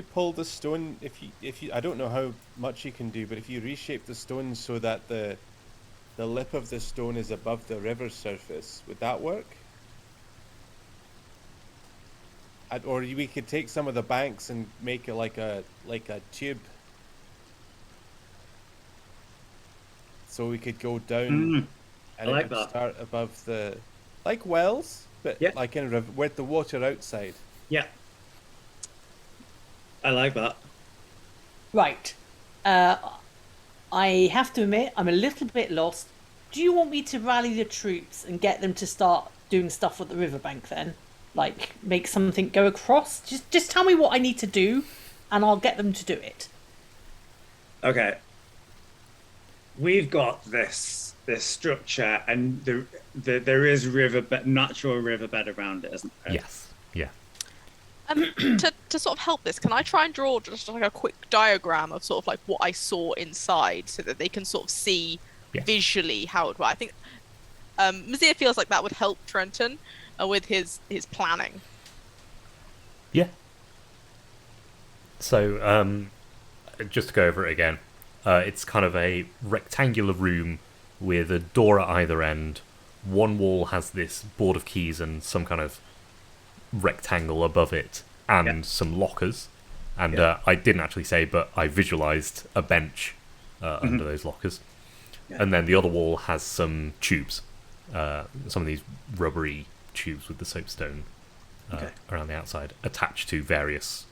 pull the stone? If you, I don't know how much you can do, but if you reshape the stone so that the lip of the stone is above the river surface, would that work? Or we could take some of the banks and make it like a tube, so we could go down and I like it would that. start above the, like wells, but Yeah. like in with the water outside. Yeah. I like that. Right. I have to admit, I'm a little bit lost. Do you want me to rally the troops and get them to start doing stuff at the riverbank then? Like, make something go across? Just tell me what I need to do, and I'll get them to do it. Okay. We've got this structure, and there is natural riverbed around it, isn't there? Yes. Yeah. To sort of help this, can I try and draw just like a quick diagram of sort of like what I saw inside so that they can sort of see Yes. visually how it would. I think Mazir feels like that would help Trenton with his planning. Yeah. So, just to go over it again, it's kind of a rectangular room with a door at either end. One wall has this board of keys and some kind of rectangle above it, and some lockers. And I didn't actually say, but I visualized a bench under those lockers. Yeah. And then the other wall has some tubes, some of these rubbery tubes with the soapstone Okay. around the outside, attached to various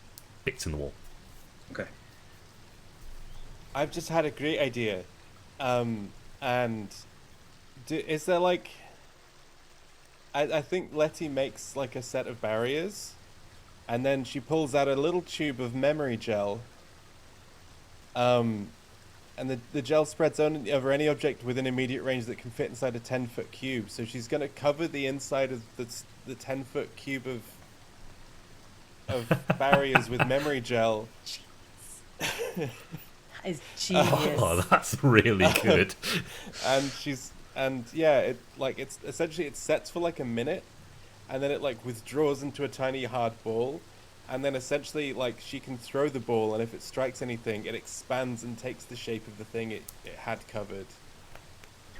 bits in the wall. Okay. I've just had a great idea, and is there like? I think Letty makes like a set of barriers, and then she pulls out a little tube of memory gel. And the gel spreads over any object within immediate range that can fit inside a 10-foot cube. So she's going to cover the inside of the 10-foot cube of barriers with memory gel. is genius. Oh, that's really good. and yeah, it's essentially it sets for like a minute, and then it like withdraws into a tiny hard ball, and then essentially like she can throw the ball, and if it strikes anything, it expands and takes the shape of the thing it had covered.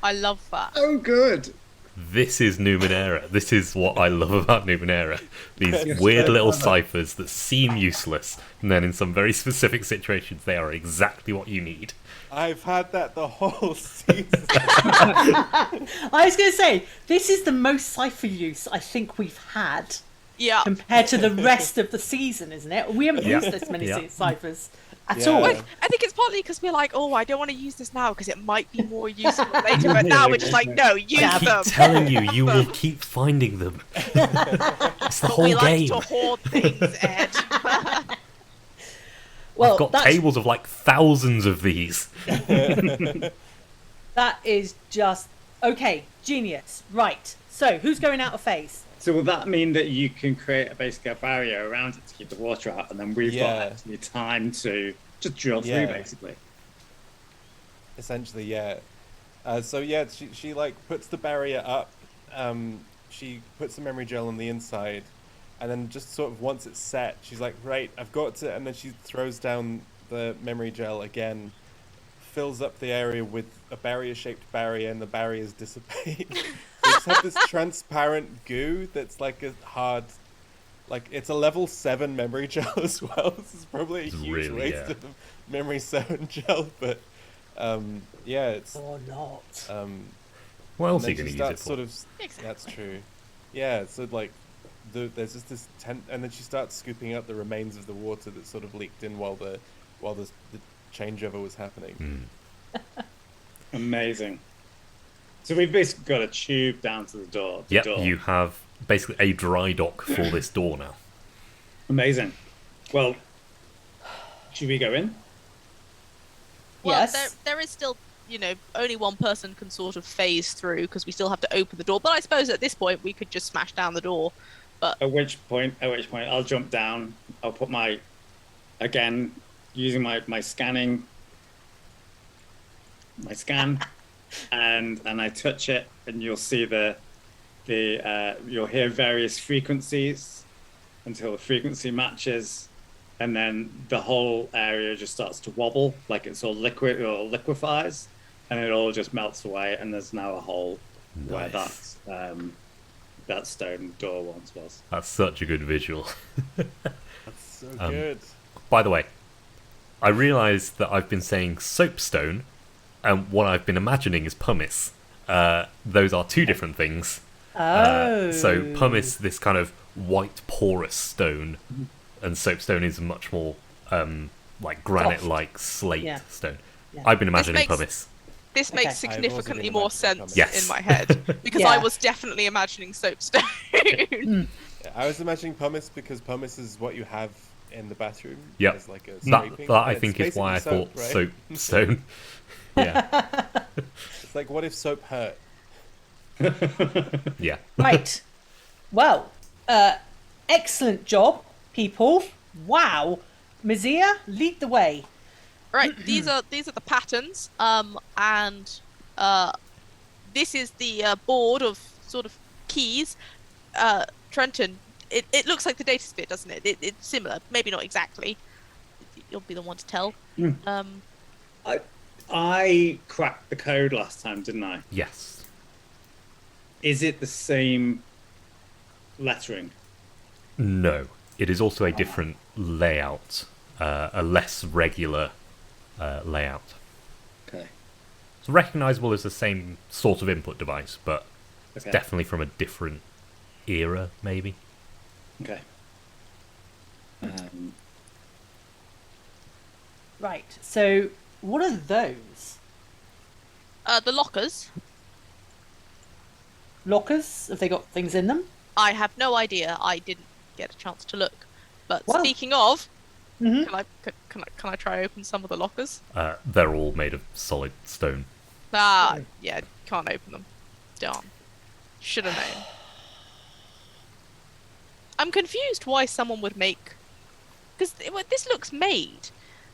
I love that. Oh, good. This is Numenera. This is what I love about Numenera. These Yes, weird very little clever. ciphers that seem useless, and then in some very specific situations, they are exactly what you need. I've had that the whole season. I was going to say, this is the most cipher use I think we've had Yeah. compared to the rest of the season, isn't it? We haven't Yeah. used this many Yeah. ciphers at Yeah. all. Well, I think it's partly because we're like, oh, I don't want to use this now because it might be more useful later. But now we're just like, no, use Yeah. I keep them. telling you, you will keep finding them. It's the But whole we like game. to hoard things, Ed. Well, I've got that's, tables of like thousands of these. that is just okay. Genius. Right. So, who's going out of phase? So will that mean that you can create basically a barrier around it to keep the water out, and then we've Yeah. got actually time to just drill through, Yeah. basically? Essentially, yeah. So yeah, she like puts the barrier up. She puts the memory gel on the inside, and then just sort of once it's set, she's like, right, I've got to, and then she throws down the memory gel again, fills up the area with a barrier-shaped barrier, and the barriers dissipate. They just have this transparent goo that's like a hard, like it's a level 7 memory gel as well. This is probably a It's huge really, waste yeah. of memory 7 gel, but yeah, it's Or not? What else are and you then going she to use it starts for? sort of Exactly. that's true. Yeah, so like there's just this tent, and then she starts scooping up the remains of the water that sort of leaked in while the changeover was happening. Amazing. So we've basically got a tube down to the door. Yep, you have basically a dry dock for this door now. Amazing. Well, should we go in? Well, Yes. there is still, only one person can sort of phase through because we still have to open the door. But I suppose at this point we could just smash down the door. At which point, I'll jump down. I'll put again, using my scan, and I touch it, and you'll see you'll hear various frequencies until the frequency matches, and then the whole area just starts to wobble, like it's all liquid or liquefies, and it all just melts away, and there's now a hole where Nice. that stone door once was. That's such a good visual. That's so good. By the way, I realised that I've been saying soapstone, and what I've been imagining is pumice. Those are two different things. So pumice, this kind of white porous stone, and soapstone is much more like granite-like slate Yeah. stone. Yeah. I've been imagining makes- pumice. This Okay. makes I've also significantly been more imagining sense Yes. in my head because Yeah. I was definitely imagining soapstone. Yeah, I was imagining pumice because pumice is what you have in the bathroom. Yep. As like a That, scraping. that I It's think is why I basically thought soap, right? soapstone. Yeah, It's like, what if soap hurt? yeah. Right. Well, excellent job, people. Wow. Mazia, lead the way. Right, these are the patterns, and this is the board of sort of keys. Trenton, it looks like the data spit, doesn't it? It's similar, maybe not exactly. You'll be the one to tell. I cracked the code last time, didn't I? Yes. Is it the same lettering? No. It is also a different layout, a less regular layout. Okay. It's recognizable as the same sort of input device, but it's Okay. definitely from a different era, maybe. Okay. Right. So, what are those? The lockers, Lockers? Have they got things in them? I have no idea. I didn't get a chance to look. But Well. speaking of, Mhm. can I try open some of the lockers? They're all made of solid stone. Yeah, can't open them. Darn. Should have known. I'm confused why someone would make... Because this looks made.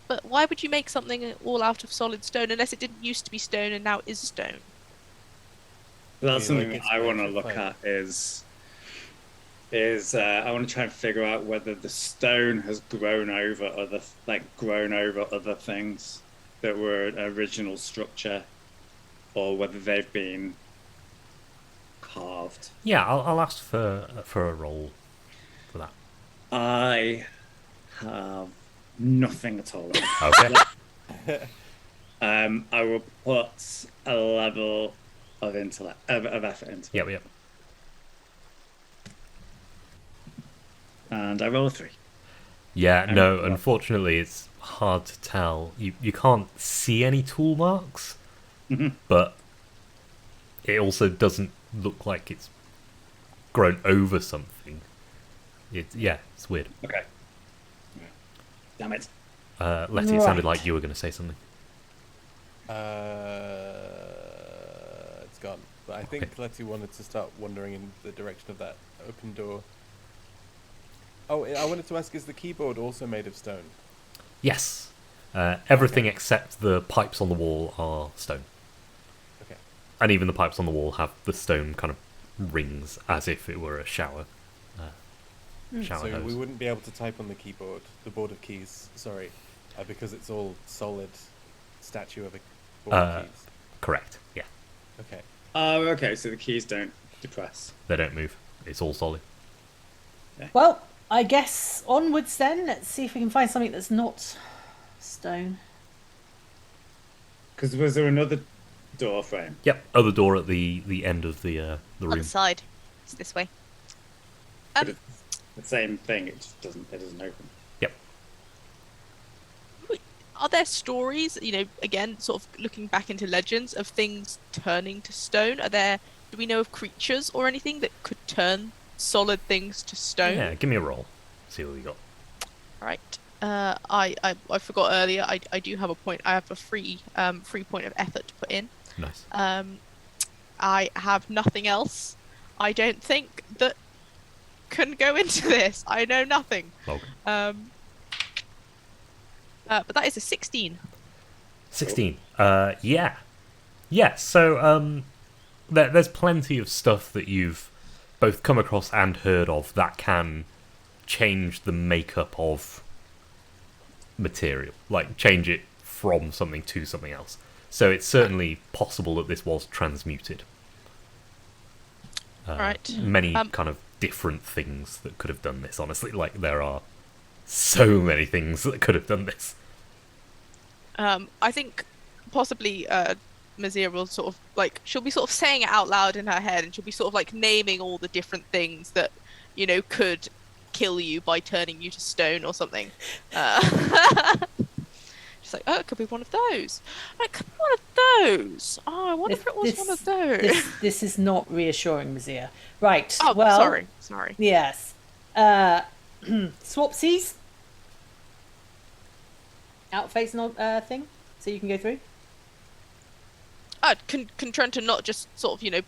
But why would you make something all out of solid stone unless it didn't used to be stone and now is stone? That's You know, something it that gets I want to petrified. look at is I want to try and figure out whether the stone has grown over other things that were an original structure, or whether they've been carved. Yeah, I'll ask for a roll for that. I have nothing at all. Okay. I will put a level of intellect of effort into it, Yep. and I roll a 3. Yeah, I'm- no, unfortunately it's hard to tell. You can't see any tool marks, Mhm. but it also doesn't look like it's grown over something. It's weird. Okay. Damn it. Letty, it sounded Right. like you were going to say something. It's gone. But I think Letty wanted to start wandering in the direction of that open door. Oh, I wanted to ask, is the keyboard also made of stone? Yes. Everything except the pipes on the wall are stone. Okay. And even the pipes on the wall have the stone kind of rings as if it were a shower. Shower So hose. we wouldn't be able to type on the keyboard, the board of keys, sorry, because it's all solid statue of a board of keys. Correct, yeah. Okay. Oh, okay. So the keys don't depress. They don't move. It's all solid. Well, I guess onwards then. Let's see if we can find something that's not stone. Because was there another door frame? Yep, other door at the end of the room. Other side. It's this way. But it's the same thing. It just doesn't. It doesn't open. Yep. Are there stories, again, sort of looking back into legends of things turning to stone? Do we know of creatures or anything that could turn solid things to stone? Yeah, give me a roll. See what we got. Right. I forgot earlier. I do have a point. I have a free point of effort to put in. Nice. I have nothing else. I don't think that can go into this. I know nothing. Okay. But that is a 16. 16. Yeah. Yeah, so there's plenty of stuff that you've both come across and heard of that can change the makeup of material. Like, change it from something to something else. So it's certainly possible that this was transmuted. Right. Many kind of different things that could have done this, honestly. Like, there are so many things that could have done this. I think possibly Mazia will sort of she'll be sort of saying it out loud in her head, and she'll be sort of naming all the different things that could kill you by turning you to stone or something. She's like, oh, it could be one of those. It could be one of those. Oh, I wonder if it was one of those. This is not reassuring, Mazia. Right. Oh, well, sorry. Yes. Swapsies. Out facing thing, so you can go through. Can Trenta not just sort of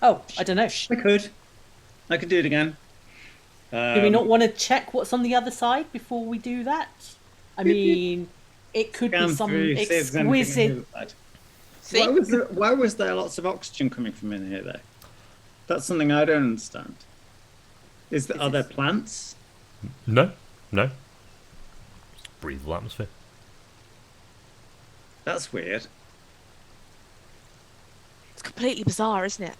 Oh, I don't know. I could do it again. Do we not want to check what's on the other side before we do that? I mean, it could be some exquisite. See? Why was there lots of oxygen coming from in here, though? That's something I don't understand. Are there plants? No. Just breathable atmosphere. That's weird. It's completely bizarre, isn't it?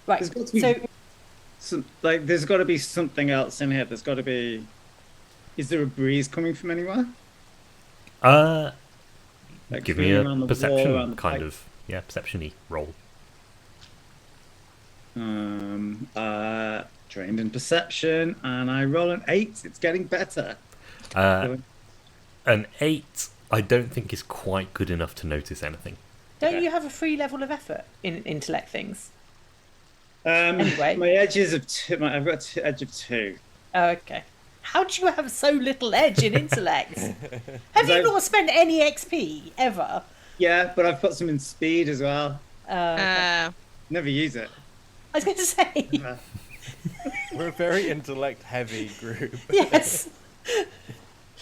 Right. There's got to be there's got to be something else in here. There's got to be. Is there a breeze coming from anywhere? Give me feeling a on the wall, perception around the kind pipe? of, perception-y roll. Trained in perception, and I roll an 8. It's getting better. An 8, I don't think is quite good enough to notice anything. Don't you have a free level of effort in intellect things? Anyway, my edges of 2. I've got edge of 2. Oh, okay. How do you have so little edge in intellect? Have you not spent any XP ever? Yeah, but I've put some in speed as well. Okay. Never use it. I was going to say. We're a very intellect-heavy group. Yes.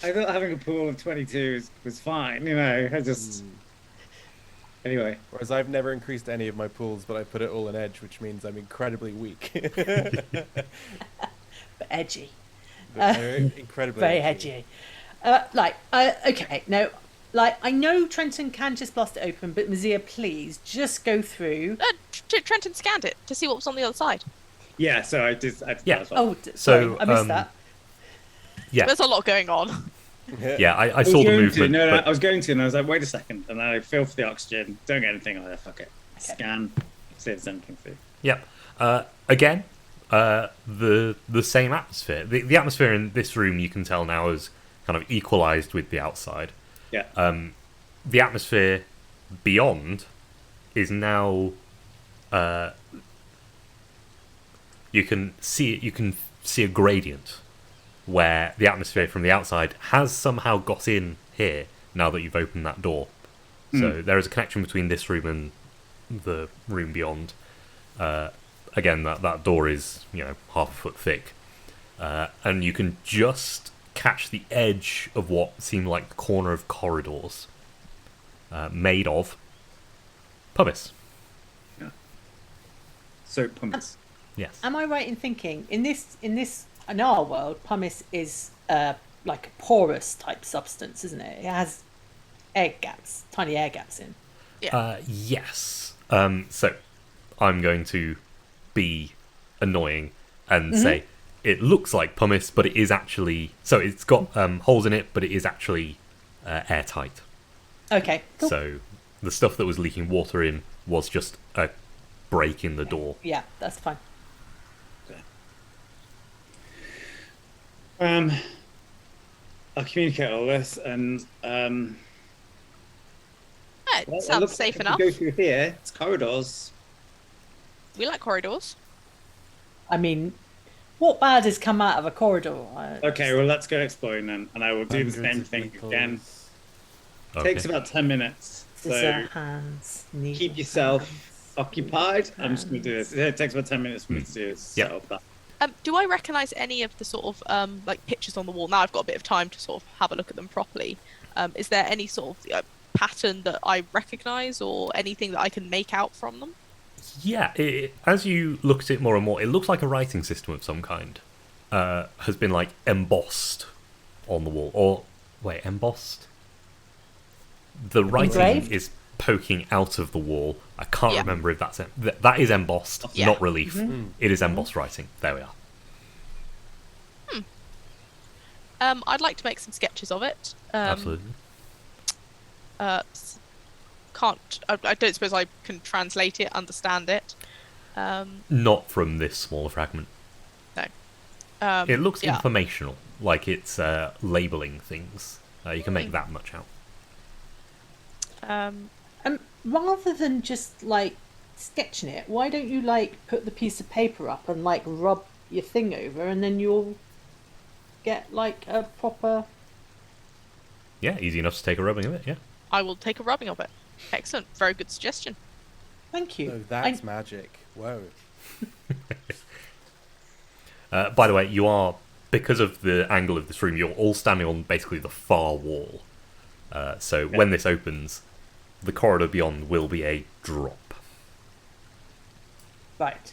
I thought having a pool of 22 was fine. I just anyway. Whereas I've never increased any of my pools, but I put it all in edge, which means I'm incredibly weak. But edgy. Incredibly Very edgy. Okay, no, I know Trenton can just blast it open, but Mazia, please just go through. Trenton scanned it to see what was on the other side. Yeah, so I did Yeah. that as well. Sorry, I missed that. Yeah, There's a lot going on. yeah. I was saw the going movement. To, no, but I was going to, and I was like, wait a second, and I feel for the oxygen. Don't get anything on there. Fuck it. Okay. Scan. See if there's anything through. Yep. Again, the same atmosphere. The atmosphere in this room, you can tell now, is kind of equalized with the outside. Yeah. The atmosphere beyond is now. You can see a gradient where the atmosphere from the outside has somehow got in here now that you've opened that door. So there is a connection between this room and the room beyond. Again, that door is half a foot thick, and you can just catch the edge of what seem like the corner of corridors made of pumice. So pumice. Yes. Am I right in thinking in our world, pumice is like a porous type substance, isn't it? It has tiny air gaps in. Yes. So I'm going to be annoying and say it looks like pumice, but it is actually it's got holes in it, but it is actually airtight. Okay, cool. So the stuff that was leaking water in was just a break in the door. Yeah, that's fine. I'll communicate all this, and It sounds safe enough. Go through here. It's corridors. We like corridors. I mean, what bad has come out of a corridor? Okay, well, let's go exploring then, and I will do the same Hundreds of thing people. again. Okay. Takes about 10 minutes, so Hands, keep yourself occupied. I'm just going to do this. It takes about 10 minutes for me to do this. Yeah. So that. Do I recognise any of the sort of like pictures on the wall? Now I've got a bit of time to sort of have a look at them properly. Is there any sort of pattern that I recognise or anything that I can make out from them? Yeah, as you look at it more and more, it looks like a writing system of some kind has been embossed on the wall. Or wait, embossed? The writing Engraved? is poking out of the wall. I can't remember if that's that is embossed, Yeah. not relief. It is embossed writing. There we are. I'd like to make some sketches of it. Absolutely. I don't suppose I can translate it, understand it. Not from this smaller fragment. No. It looks yeah. informational, like it's labelling things. You can make that much out. Rather than just sketching it, why don't you put the piece of paper up and rub your thing over, and then you'll get a proper. Yeah, easy enough to take a rubbing of it. Yeah. I will take a rubbing of it. Excellent. Very good suggestion. Thank you. Oh, that's magic. Whoa. By the way, you are, because of the angle of this room, you're all standing on basically the far wall. So when this opens, the corridor beyond will be a drop. Right.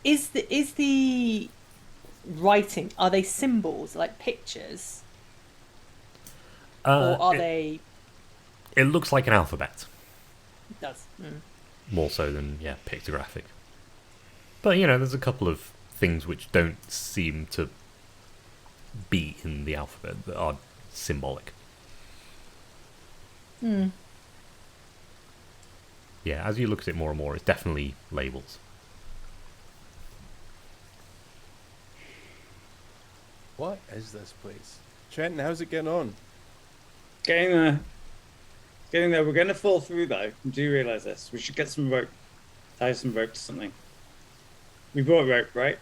Is the writing, are they symbols like pictures, or are they? It looks like an alphabet, It does. more so than pictographic. But there's a couple of things which don't seem to be in the alphabet that are symbolic. Yeah, as you look at it more and more, it's definitely labels. What is this place? Trenton, how's it getting on? Getting there. Getting there. We're going to fall through, though. Do you realise this? We should get some rope. Tie some rope to something. We brought rope, right?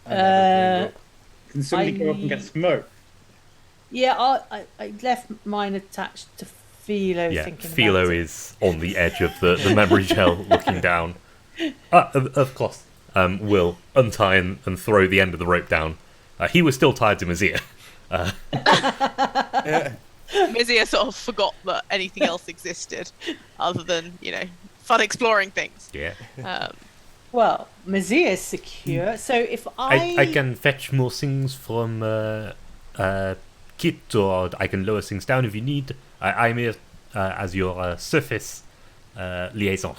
I never bring Can somebody go up and get some rope? Yeah, I left mine attached to Philo. Yeah, thinking Philo about it. is on the edge of the memory gel looking down. Of course. Will untie and throw the end of the rope down, He was still tied to Mazir. Mizia sort of forgot that anything else existed other than, fun exploring things. Yeah. Well, Mazia is secure, so if I can fetch more things from Kit, or I can lower things down if you need. I'm here as your surface liaison.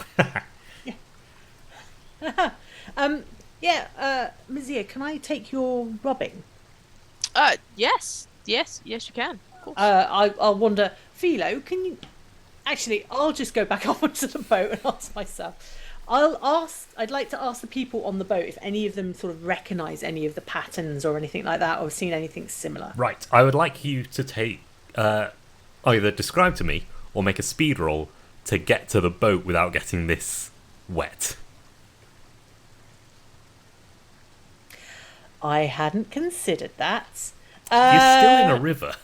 Mazia, can I take your rubbing? Yes, you can. Of course. I'll wonder, Philo, can you... Actually, I'll just go back up onto the boat and ask myself. I'd like to ask the people on the boat if any of them sort of recognise any of the patterns or anything like that, or have seen anything similar. Right. I would like you to take either describe to me or make a speed roll to get to the boat without getting this wet. I hadn't considered that. You're still in a river.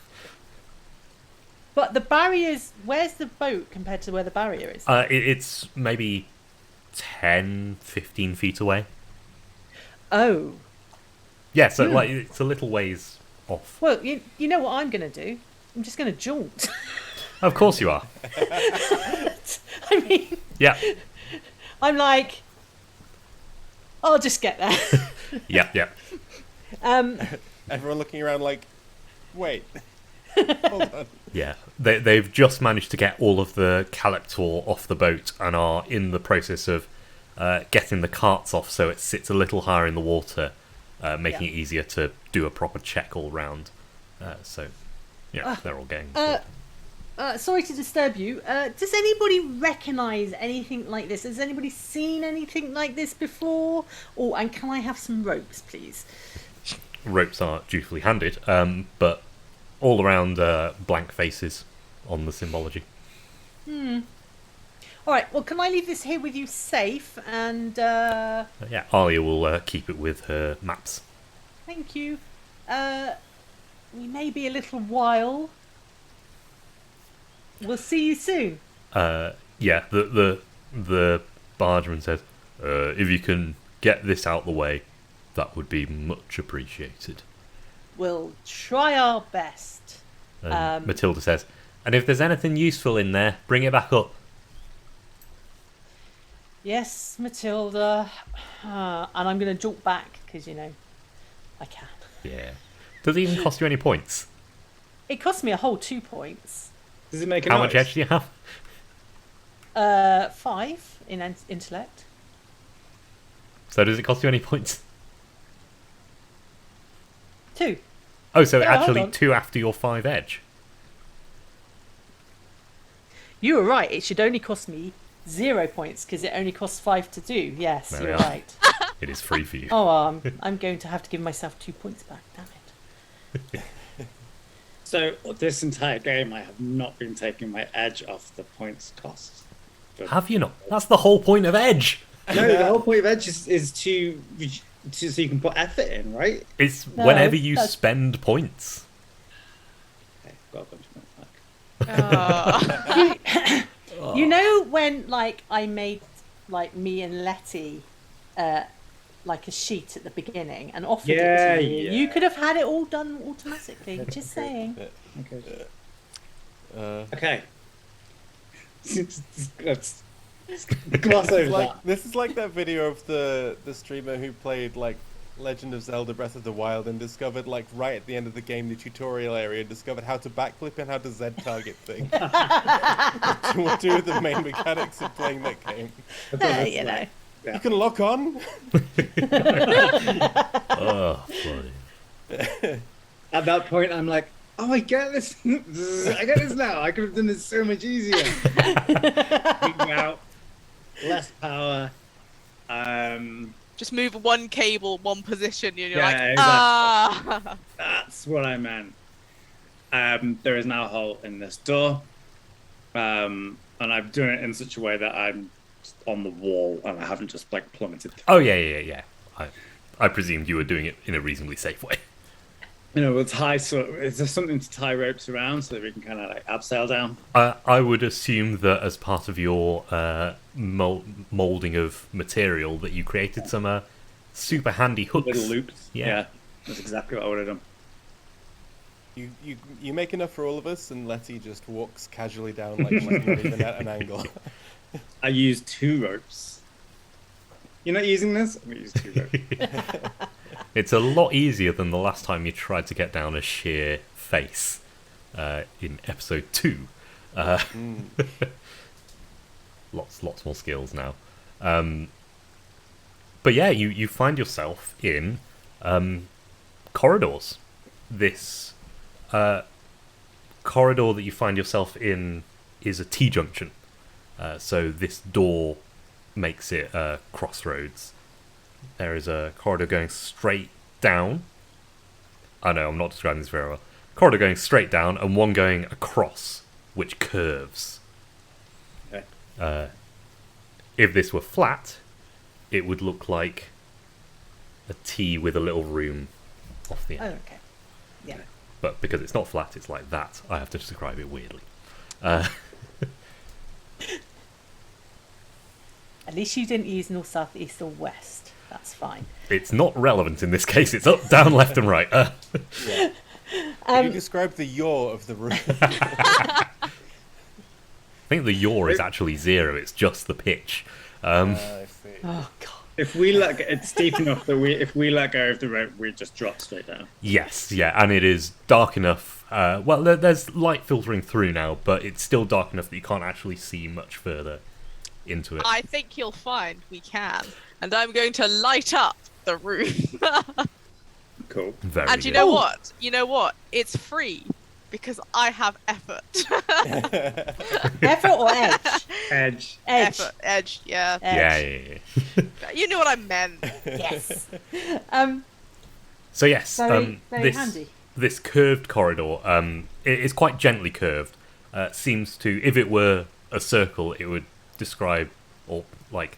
But the barriers... Where's the boat compared to where the barrier is? It's maybe 10, 15 feet away. Oh. Yeah, so like it's a little ways off. Well, you know what I'm going to do? I'm just going to jaunt. Of course you are. I mean... Yeah. I'm like... I'll just get there. Yeah. Everyone looking around like, wait, hold on. Yeah, they've just managed to get all of the Calyptor off the boat and are in the process of getting the carts off so it sits a little higher in the water, making it easier to do a proper check all round. They're all going. Sorry to disturb you. Does anybody recognise anything like this? Has anybody seen anything like this before? Oh, and can I have some ropes, please? Ropes are dutifully handed, but all around blank faces on the symbology. All right, well, can I leave this here with you safe? And Alia will keep it with her maps. Thank you. We may be a little while. We'll see you soon. The bargeman says, if you can get this out the way, that would be much appreciated. We'll try our best. Matilda says, and if there's anything useful in there, bring it back up. Yes, Matilda. And I'm going to jump back because, I can. Yeah. Does it even cost you any points? It cost me a whole 2 points. Does it make a How noise? much edge do you have? 5 in intellect. So does it cost you any points? 2. Oh, so Yeah, hold actually on. 2 after your 5 edge. You were right. It should only cost me 0 points because it only costs 5 to do. Yes, There we you're are. right. It is free for you. Oh, I'm going to have to give myself 2 points back. Damn it. So this entire game, I have not been taking my edge off the points cost. But Have you not? That's the whole point of edge. no, the whole point of edge is to so you can put effort in, right? It's No, whenever you that's- spend points. Okay, got a bunch of points back. You know when I made me and Letty a sheet at the beginning and offered it Yeah, to you. yeah. You could have had it all done automatically. Just saying. Okay. Uh, Okay. Let's gloss over that. This is like that video of the streamer who played Legend of Zelda Breath of the Wild and discovered right at the end of the game the tutorial area, discovered how to backflip and how to Z target thing. Two of the main mechanics of playing that game. Yeah. You can lock on. Oh, funny. At that point, I'm like, oh, I get this. I get this now. I could have done this so much easier. Big out, less power. Just move one cable, one position, and you're Yeah, like, That's what I meant. There is now a hole in this door. And I'm doing it in such a way that I'm just on the wall and I haven't just plummeted. Oh, yeah. I presumed you were doing it in a reasonably safe way. We'll tie is there something to tie ropes around so that we can kind of abseil down? I would assume that as part of your moulding of material that you created some super handy hooks. Little loops. Yeah. That's exactly what I would have done. You make enough for all of us, and Letty just walks casually down like she's not even at an angle. I used 2 ropes. You're not using this? I'm going to use 2 ropes. It's a lot easier than the last time you tried to get down a sheer face in episode 2. Lots more skills now. But yeah, you find yourself in corridors. This corridor that you find yourself in is a T-junction. So this door makes it a crossroads. There is a corridor going straight down. I know, I'm not describing this very well. Corridor going straight down and one going across, which curves. Okay. If this were flat, it would look like a T with a little room off the Oh, end. okay. Yeah. But because it's not flat, it's like that. I have to describe it weirdly. At least you didn't use north, south, east, or west. That's fine. It's not relevant in this case. It's up, down, left, and right. Yeah. Can you describe the yaw of the room? I think the yaw is actually 0. It's just the pitch. I see. Oh god. If we let go, it's steep enough that if we let go of the rope, we just drop straight down. Yes, yeah, and it is dark enough. Well, there's light filtering through now, but it's still dark enough that you can't actually see much further into it. I think you'll find we can, and I'm going to light up the room. Cool. Very And you good. know what? You know what? It's free because I have effort. Effort or edge? Edge. Edge. Effort, edge, yeah. Edge. Yeah. You knew what I meant. Yes. So yes, Very this handy. this curved corridor, it is quite gently curved. Seems to, if it were a circle, it would describe or like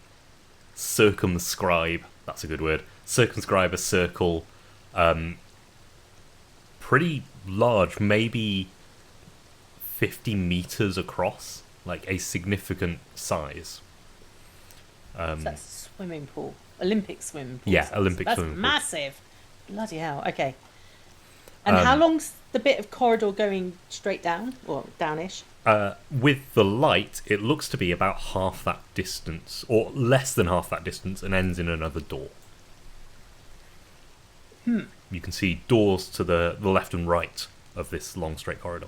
circumscribe. That's a good word. Circumscribe a circle. Pretty large, maybe 50 meters across, like a significant size. So that's a swimming pool. Olympic swimming pool. Yeah, size. Olympic that's swimming pool. massive. Bloody hell. Okay. And how long's the bit of corridor going straight down or downish? With the light, it looks to be about half that distance, or less than half that distance, and ends in another door. You can see doors to the left and right of this long straight corridor.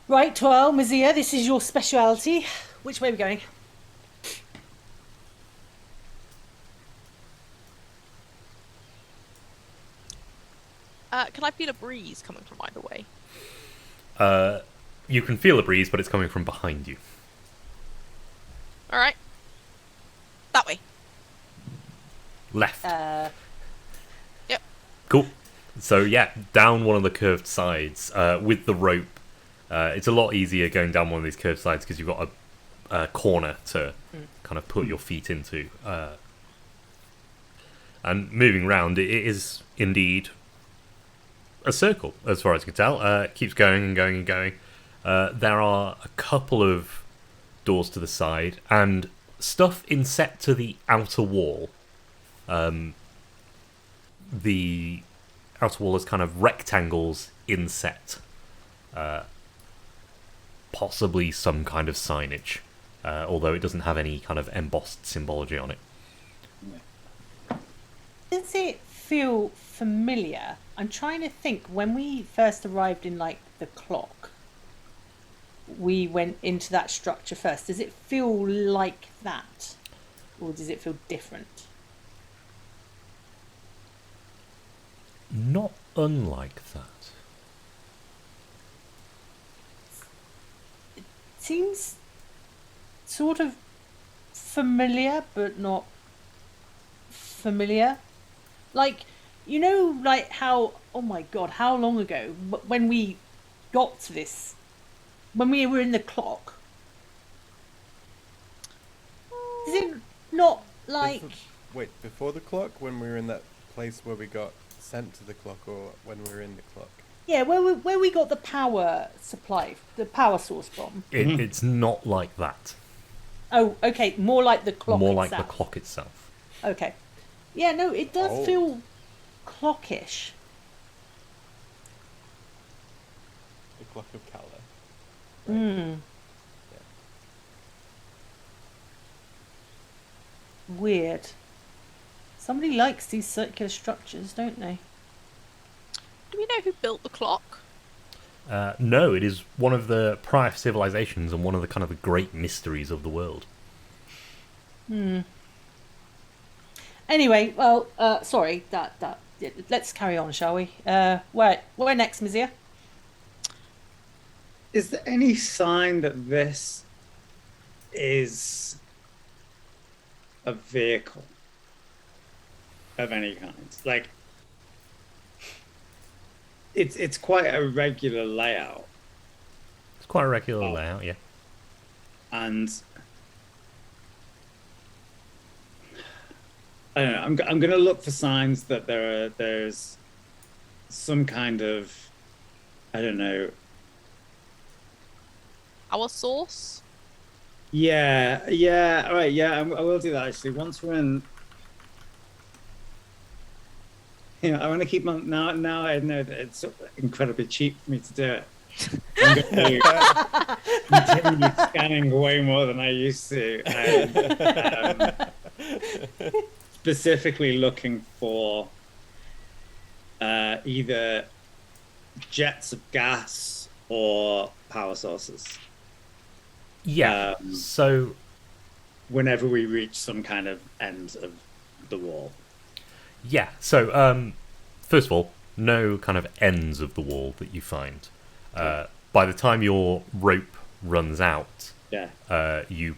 Right, well, Mazia, this is your speciality. Which way are we going? Can I feel a breeze coming from either way? You can feel a breeze, but it's coming from behind you. All right. That way. Left. Yep. Cool. So yeah, down one of the curved sides with the rope. It's a lot easier going down one of these curved sides because you've got a corner to kind of put your feet into. And moving round, it is indeed a circle, as far as you can tell. It keeps going and going and going. There are a couple of doors to the side and stuff inset to the outer wall. The outer wall is kind of rectangles inset. Possibly some kind of signage, although it doesn't have any kind of embossed symbology on it. Does it feel familiar? I'm trying to think. When we first arrived in, like, the clock, we went into that structure first. Does it feel like that? Or does it feel different? Not unlike that. Seems sort of familiar, but not familiar. Like, you know, like how, oh my god, how long ago, when we got to this, when we were in the clock, is it not like... Wait, before the clock, when we were in that place where we got sent to the clock, or when we were in the clock? Yeah, where we got the power supply, the power source from. It's not like that. Oh, okay, more like the clock More itself. like the clock itself. Okay. Yeah, no, it does Oh. feel clockish. The clock of Kala. Hmm. Weird. Somebody likes these circular structures, don't they? Do we know who built the clock? No, it is one of the prior civilizations and one of the kind of the great mysteries of the world. Anyway, well, sorry. Let's carry on, shall we? Where next, Mizia? Is there any sign that this is a vehicle of any kind? Like, it's quite a regular layout, It's quite a regular layout, yeah. and I don't know. I'm gonna look for signs that there's some kind of, I don't know. Our source? Yeah, all right, yeah, I will do that actually. Once we're in, I want to keep on now. Now I know that it's incredibly cheap for me to do it. I'm going to continue scanning way more than I used to, and specifically looking for either jets of gas or power sources. Yeah, so Whenever we reach some kind of end of the wall. yeah, so first of all, no kind of ends of the wall that you find. By the time your rope runs out, Yeah. you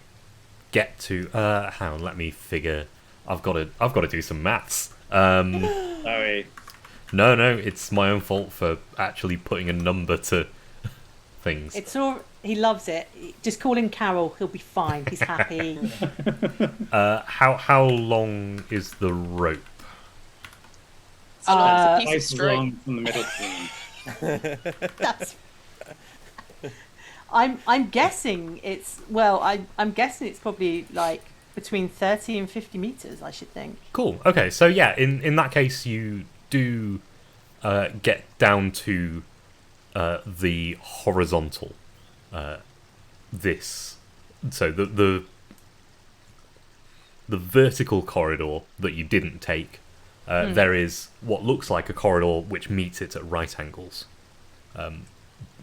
get to hang on, let me figure. I've got to do some maths. Sorry. No, it's my own fault for actually putting a number to things. It's all. He loves it. Just call him Carol. He'll be fine. He's happy. How long is the rope? So long as a piece of Twice string. long from the middle point. That's. I'm guessing it's I'm guessing it's probably like between 30 and 50 meters. I should think. Cool. Okay, so yeah, in that case, you do get down to the horizontal. So the vertical corridor that you didn't take. There is what looks like a corridor which meets it at right angles.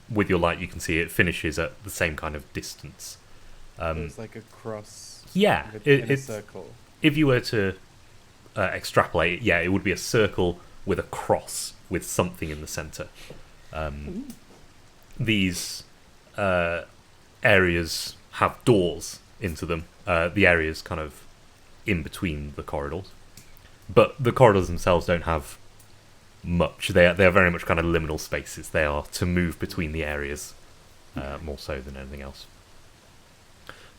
With your light, you can see it finishes at the same kind of distance. It's like a cross. Yeah, in a it's circle. if you were to extrapolate, yeah, it would be a circle with a cross with something in the center. These areas have doors into them. The areas kind of in between the corridors, but the corridors themselves don't have much. They are very much kind of liminal spaces. They are to move between the areas more so than anything else.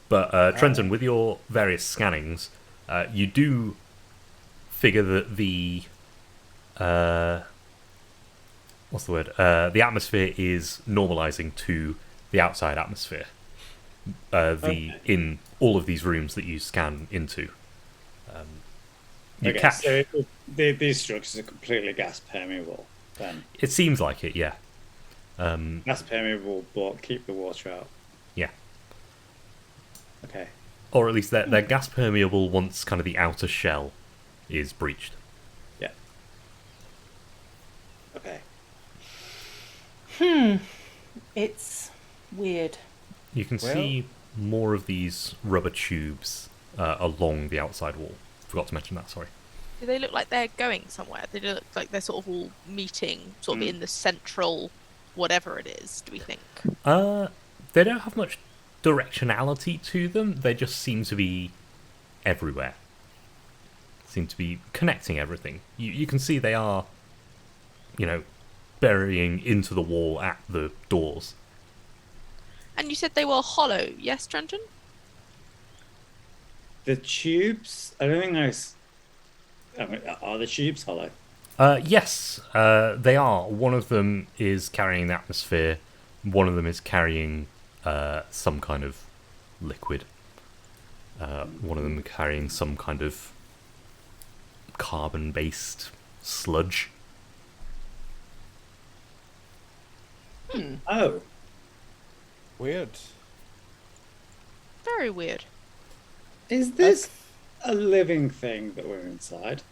But Trenton, with your various scannings, you do figure that the what's the word? The atmosphere is normalizing to the outside atmosphere. In all of these rooms that you scan into, you catch. So these structures are completely gas permeable. Then It seems like it, yeah. gas permeable, but keep the water out. Yeah. Okay. Or at least they're gas permeable once kind of the outer shell is breached. Yeah. Okay. It's weird. You can see more of these rubber tubes along the outside wall. Forgot to mention that, sorry. Do they look like they're going somewhere? They look like they're sort of all meeting sort of in the central whatever it is, do we think? They don't have much directionality to them. They just seem to be everywhere. Seem to be connecting everything. You can see they are, burying into the wall at the doors. And you said they were hollow, yes, Trenton? The tubes. I don't think are the tubes hollow? Yes, they are. One of them is carrying the atmosphere. One of them is carrying some kind of liquid. One of them carrying some kind of carbon-based sludge. Oh, Weird. Very weird. is this a living thing that we're inside?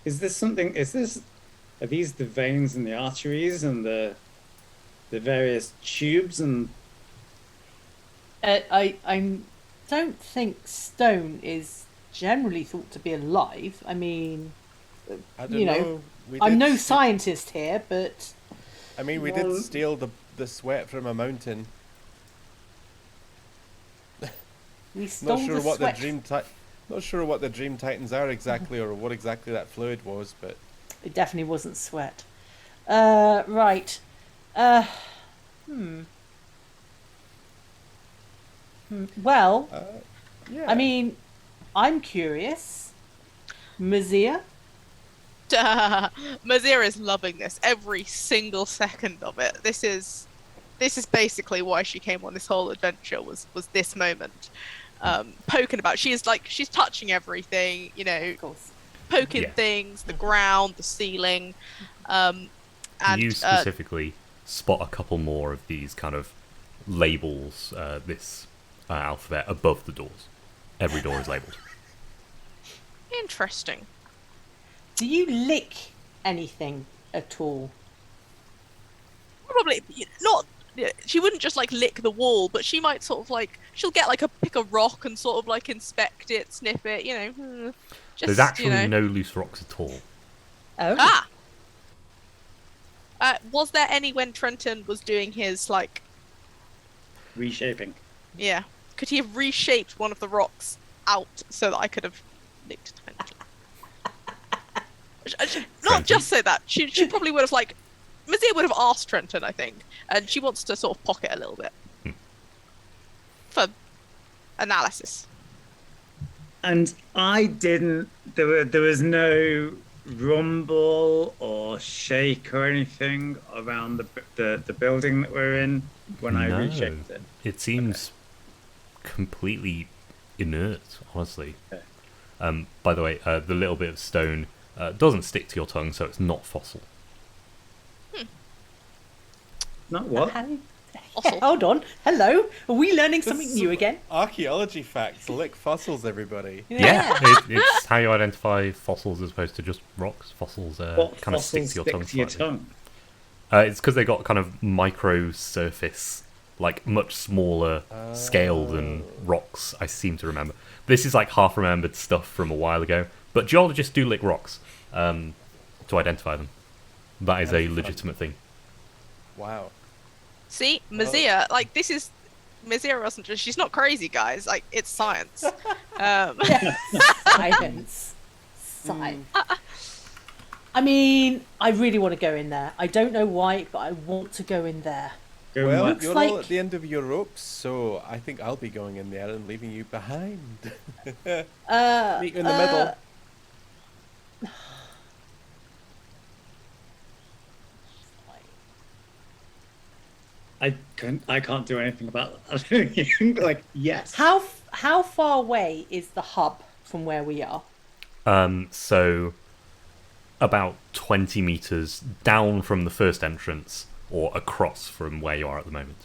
Is this something? Are these the veins and the arteries and the various tubes and? I don't think stone is generally thought to be alive. I mean, I don't you know. know, We I'm did no st- scientist here, but I mean, we did steal the sweat from a mountain. we stole Not sure the what sweat. Not sure what the dream titans are exactly, or what exactly that fluid was, but It definitely wasn't sweat. Right. Well, yeah. I mean, I'm curious. Mazia? Mazira is loving this every single second of it. This is basically why she came on this whole adventure was this moment. Poking about. She's touching everything, you know, Of course. poking Yeah. things, the ground, the ceiling. And You specifically spot a couple more of these kind of labels, this alphabet above the doors. Every door is labelled. interesting. Do you lick anything at all? Probably not. She wouldn't just like lick the wall, but she might sort of like she'll get like pick a rock and sort of like inspect it, sniff it. You know, just There's actually you know. no loose rocks at all. Oh. Was there any when Trenton was doing his like? Reshaping. Yeah, could he have reshaped one of the rocks out so that I could have licked it? Not just so that she probably would have like. Mazia would have asked Trenton, I think, and she wants to sort of pocket a little bit for analysis. And I didn't. There was no rumble or shake or anything around the building that we're in when I No. reshaped it. It seems completely inert, honestly. Okay. By the way, the little bit of stone doesn't stick to your tongue, so it's not fossil. Not what? Yeah, Fossil. hold on. Hello. Are we learning This something is new some again? Archaeology facts. Lick fossils, everybody. Yeah, it's how you identify fossils as opposed to just rocks. Fossils What kind of stick fossils to your tongue stick to your slightly. tongue? It's because they got kind of micro surface, like much smaller scale than rocks. I seem to remember. This is like half remembered stuff from a while ago. But geologists do lick rocks to identify them. That is a legitimate thing. Wow. See, Mazia, like this is Mazia wasn't just. She's not crazy, guys. Like it's science. Science. Science. I mean, I really want to go in there. I don't know why, but I want to go in there. Go Well, nuts. you're like- all at the end of your ropes, so I think I'll be going in there and leaving you behind. Meet you in the middle. I can't do anything about that. Like, yes. How far away is the hub from where we are? So about 20 meters down from the first entrance, or across from where you are at the moment.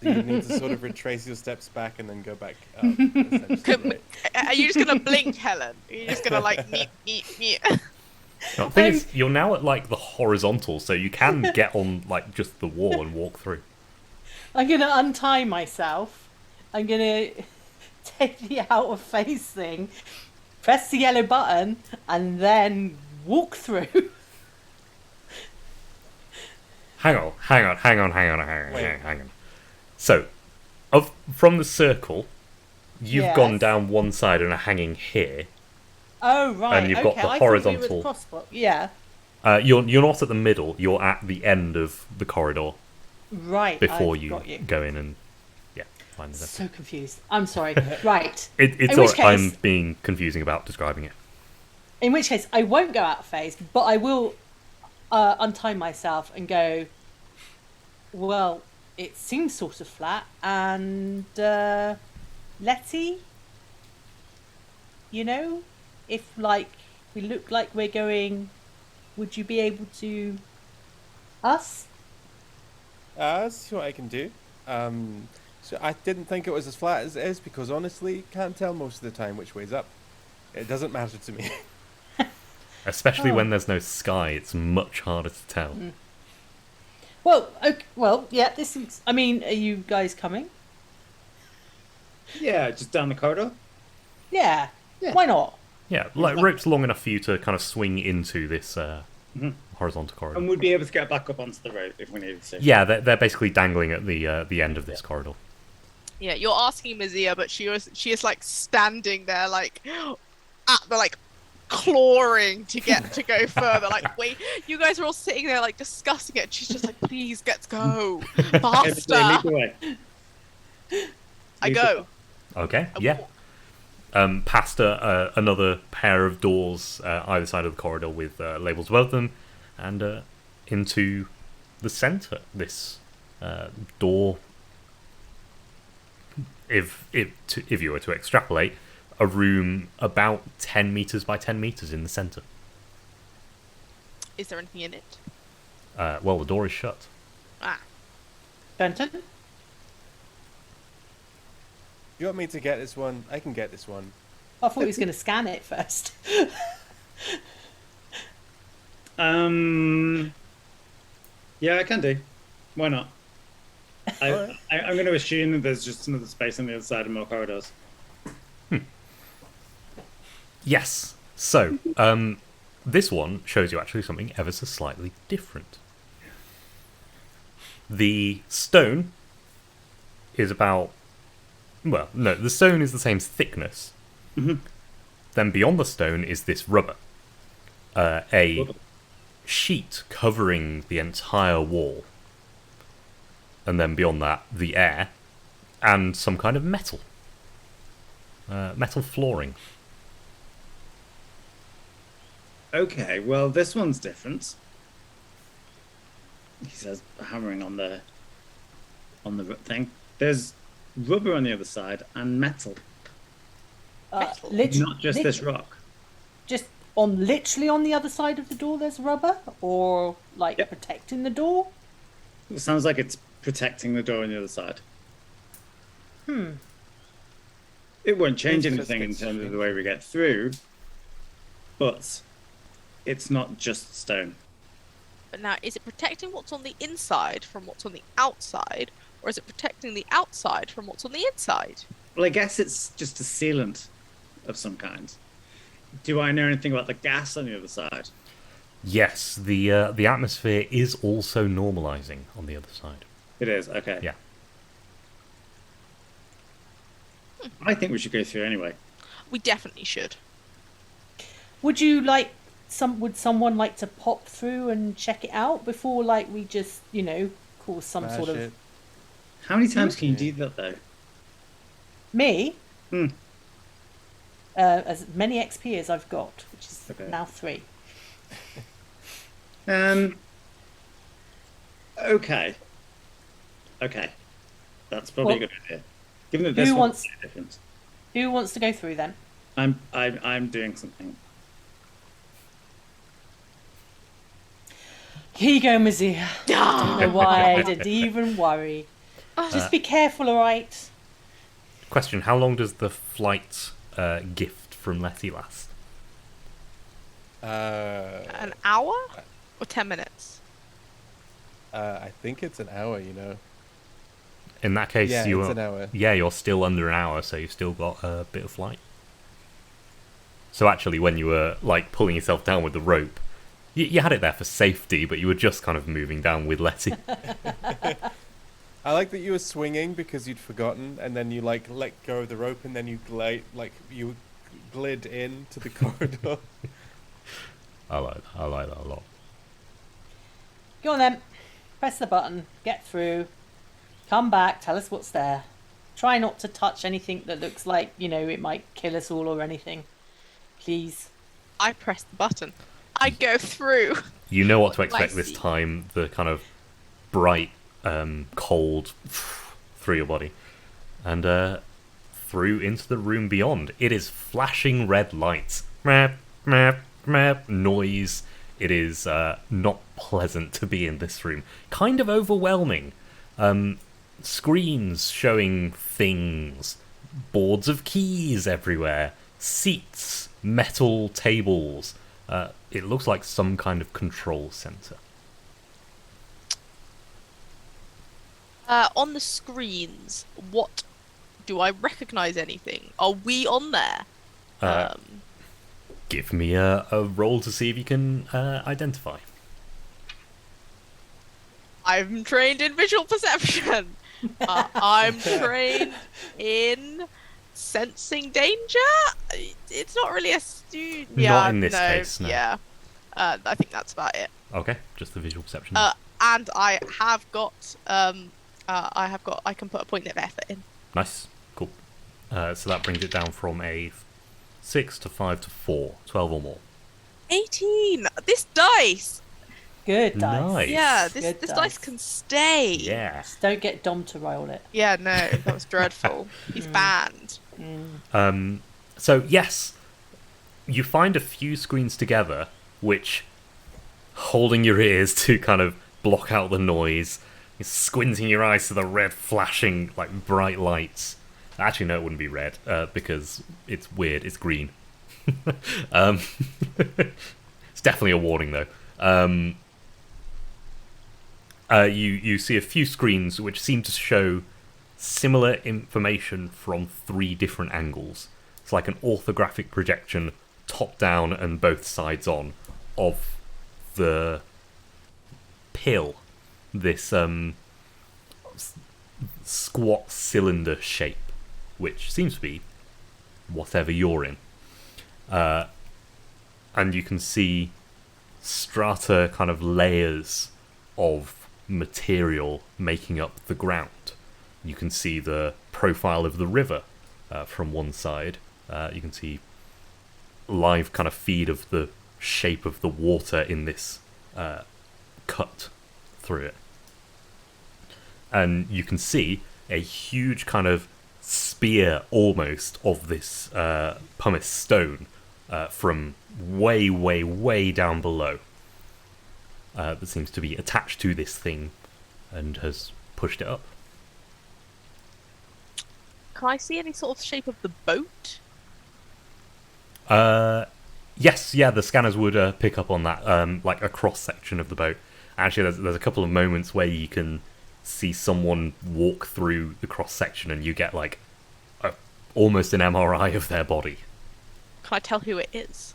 You need to sort of retrace your steps back and then go back up. essentially, right? Are you just gonna blink, Helen? Are you just gonna like meet? Now, the thing is, you're now at like the horizontal, so you can get on like just the wall and walk through. I'm gonna untie myself. I'm gonna take the outer face thing, press the yellow button, and then walk through. Hang on. So, from the circle, you've Yes. gone down one side and are hanging here. Oh right. And you've got okay. the I thought we were horizontal- the crossbar. Yeah. You're not at the middle. You're at the end of the corridor Right. before I've you got you. go in and find the. So confused. I'm sorry. Right. It's In which alright. I'm case- being confusing about describing it. In which case, I won't go out of phase, but I will untie myself and go. Well, it seems sort of flat, and Letty. You know, if like We look like we're going. Would you be able to? Us? Let's see what I can do. So I didn't think it was as flat as it is because honestly, can't tell most of the time which way's up. It doesn't matter to me. Especially Oh. when there's no sky, it's much harder to tell. Well, okay, well, yeah. This is. I mean, are you guys coming? Yeah, just down the corridor. Yeah. Yeah. Why not? Yeah, like rope's long enough for you to kind of swing into this horizontal corridor. And we'd be able to get back up onto the rope if we needed to. Yeah, they're basically dangling at the end of this corridor. Yeah, you're asking Mazia, but she is like standing there, like at the like clawing to go further. Like, wait, you guys are all sitting there like discussing it. She's just like, please, let's go Okay, faster. lead the way. I lead the go. Okay, I yeah. walk. Past another pair of doors either side of the corridor with labels above them, and into the centre. This door, if you were to extrapolate, a room about 10 meters by 10 meters in the centre. Is there anything in it? Well, the door is shut. Ah, Benton? You want me to get this one? I can get this one. I thought he was going to scan it first. Yeah, I can do. Why not? Alright. I'm going to assume that there's just another space on the other side of more corridors. Yes. So, this one shows you actually something ever so slightly different. The stone is about... Well, no, the stone is the same thickness. Then beyond the stone is this rubber. A Rubber. sheet covering the entire wall. And then beyond that, the air. And some kind of metal. Metal flooring. Okay, well, this one's different. He says, hammering on the thing. There's rubber on the other side and metal, Metal? not just this rock. Just literally on the other side of the door there's rubber? Or, like, Yep. protecting the door? It sounds like it's protecting the door on the other side. It won't change anything in terms of the way we get through, but it's not just stone. but now is it protecting what's on the inside from what's on the outside, or is it protecting the outside from what's on the inside? Well, I guess it's just a sealant of some kind. Do I know anything about the gas on the other side? Yes, the atmosphere is also normalizing on the other side. It is, okay. Yeah. I think we should go through anyway. We definitely should. Would you like would someone like to pop through and check it out before like we just, cause some Smash sort of it. How many times can you do that, though? me? Hmm. As many XP as I've got, which is Okay. now 3. Okay. Okay. That's probably Well, a good idea. Given that this who one's wants- different. Who wants to go through then? I'm doing something. Here you go, Mazia. Ah! Don't know why I didn't even worry. Just be careful, alright? Question, how long does the flight gift from Letty last? An hour or 10 minutes? I think it's an hour, you know. In that case, Yeah, you it's are, an hour. Yeah, you're still under an hour, so you've still got a bit of flight. So actually, when you were like pulling yourself down with the rope, you had it there for safety, but you were just kind of moving down with Letty. I like that you were swinging because you'd forgotten, and then you like let go of the rope, and then you glide you glid into the corridor. I like that a lot. Go on then. Press the button. Get through. Come back. Tell us what's there. Try not to touch anything that looks like, it might kill us all or anything. Please. I press the button. I go through. You know what to What do I expect this see? time. The kind of bright, cold through your body, and through into the room beyond. It is flashing red lights. Map, map, noise. It is not pleasant to be in this room. Kind of overwhelming. Screens showing things, boards of keys everywhere, seats, metal tables. It looks like some kind of control center. On the screens, what do I recognize anything? Are we on there? Give me a roll to see if you can identify. I'm trained in visual perception. I'm trained in sensing danger. It's not really a student. Yeah, Not in this case, no. Yeah, I think that's about it. Okay, just the visual perception. And I can put a point of effort in. Nice, cool. So that brings it down from a 6 to 5 to 4, 12 or more. 18. This dice. Good dice. Nice. Yeah, this Good dice dice. can stay. Yeah. Just don't get Dom to roll it. Yeah, no, that was dreadful. He's banned. So yes, you find a few screens together, which, holding your ears to kind of block out the noise, squinting your eyes to the red flashing like bright lights. Actually, no, it wouldn't be red because it's weird. It's green. It's definitely a warning though. You see a few screens which seem to show similar information from 3 different angles. It's like an orthographic projection, top down and both sides on, of the pill. This squat cylinder shape, which seems to be whatever you're in. And you can see strata, kind of layers of material making up the ground. You can see the profile of the river from one side. You can see live kind of feed of the shape of the water in this cut through it. And you can see a huge kind of spear almost of this pumice stone from way, way, way down below that seems to be attached to this thing and has pushed it up. Can I see any sort of shape of the boat? Yes, yeah, the scanners would pick up on that, like a cross-section of the boat. Actually, there's a couple of moments where you can see someone walk through the cross-section and you get, like, almost an MRI of their body. Can I tell who it is?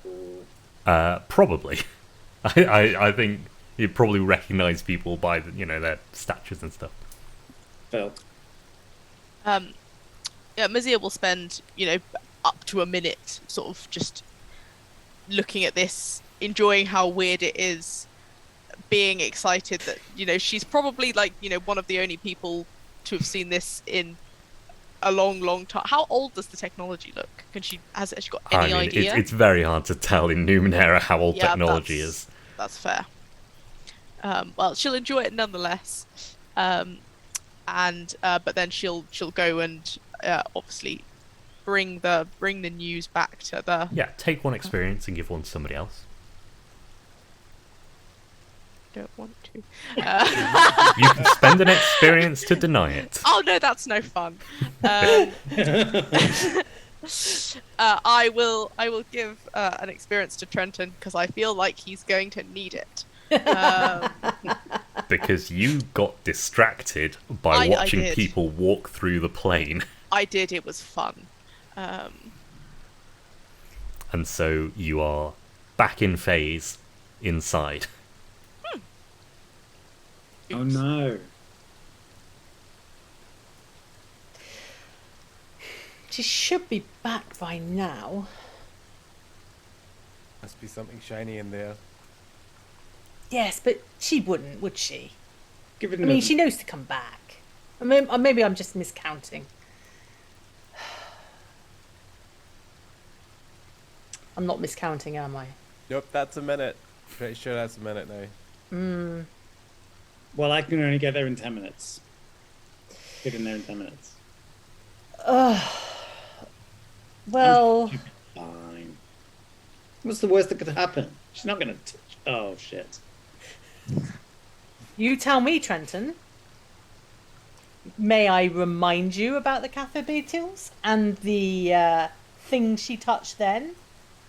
Probably. I think you'd probably recognise people by, their statures and stuff. Phil. Yeah, Mazia will spend, up to a minute sort of just looking at this, enjoying how weird it is, being excited that, she's probably like, one of the only people to have seen this in a long, long time. How old does the technology look? Has she got any idea? It's very hard to tell in Numenera how old technology is. That's fair. Well, she'll enjoy it nonetheless. But then she'll go and obviously bring the news back to the. Yeah, take one experience and give one to somebody else. Don't want to. You can spend an experience to deny it. Oh no, that's no fun. I will give an experience to Trenton because I feel like he's going to need it. Because you got distracted by watching did. people walk through the plane. I did. It was fun. And so you are back in phase inside. Oh no. She should be back by now. Must be something shiny in there. Yes, but she wouldn't, would she? Give it I mean, she knows to come back. I mean, or maybe I'm just miscounting. I'm not miscounting, am I? Yep, that's a minute. Pretty sure that's a minute now. Well, I can only get there in 10 minutes. Get in there in 10 minutes. Well, Fine. What's the worst that could happen? She's not going to... Oh, shit. You tell me, Trenton. May I remind you about the cathepitals and the thing she touched then?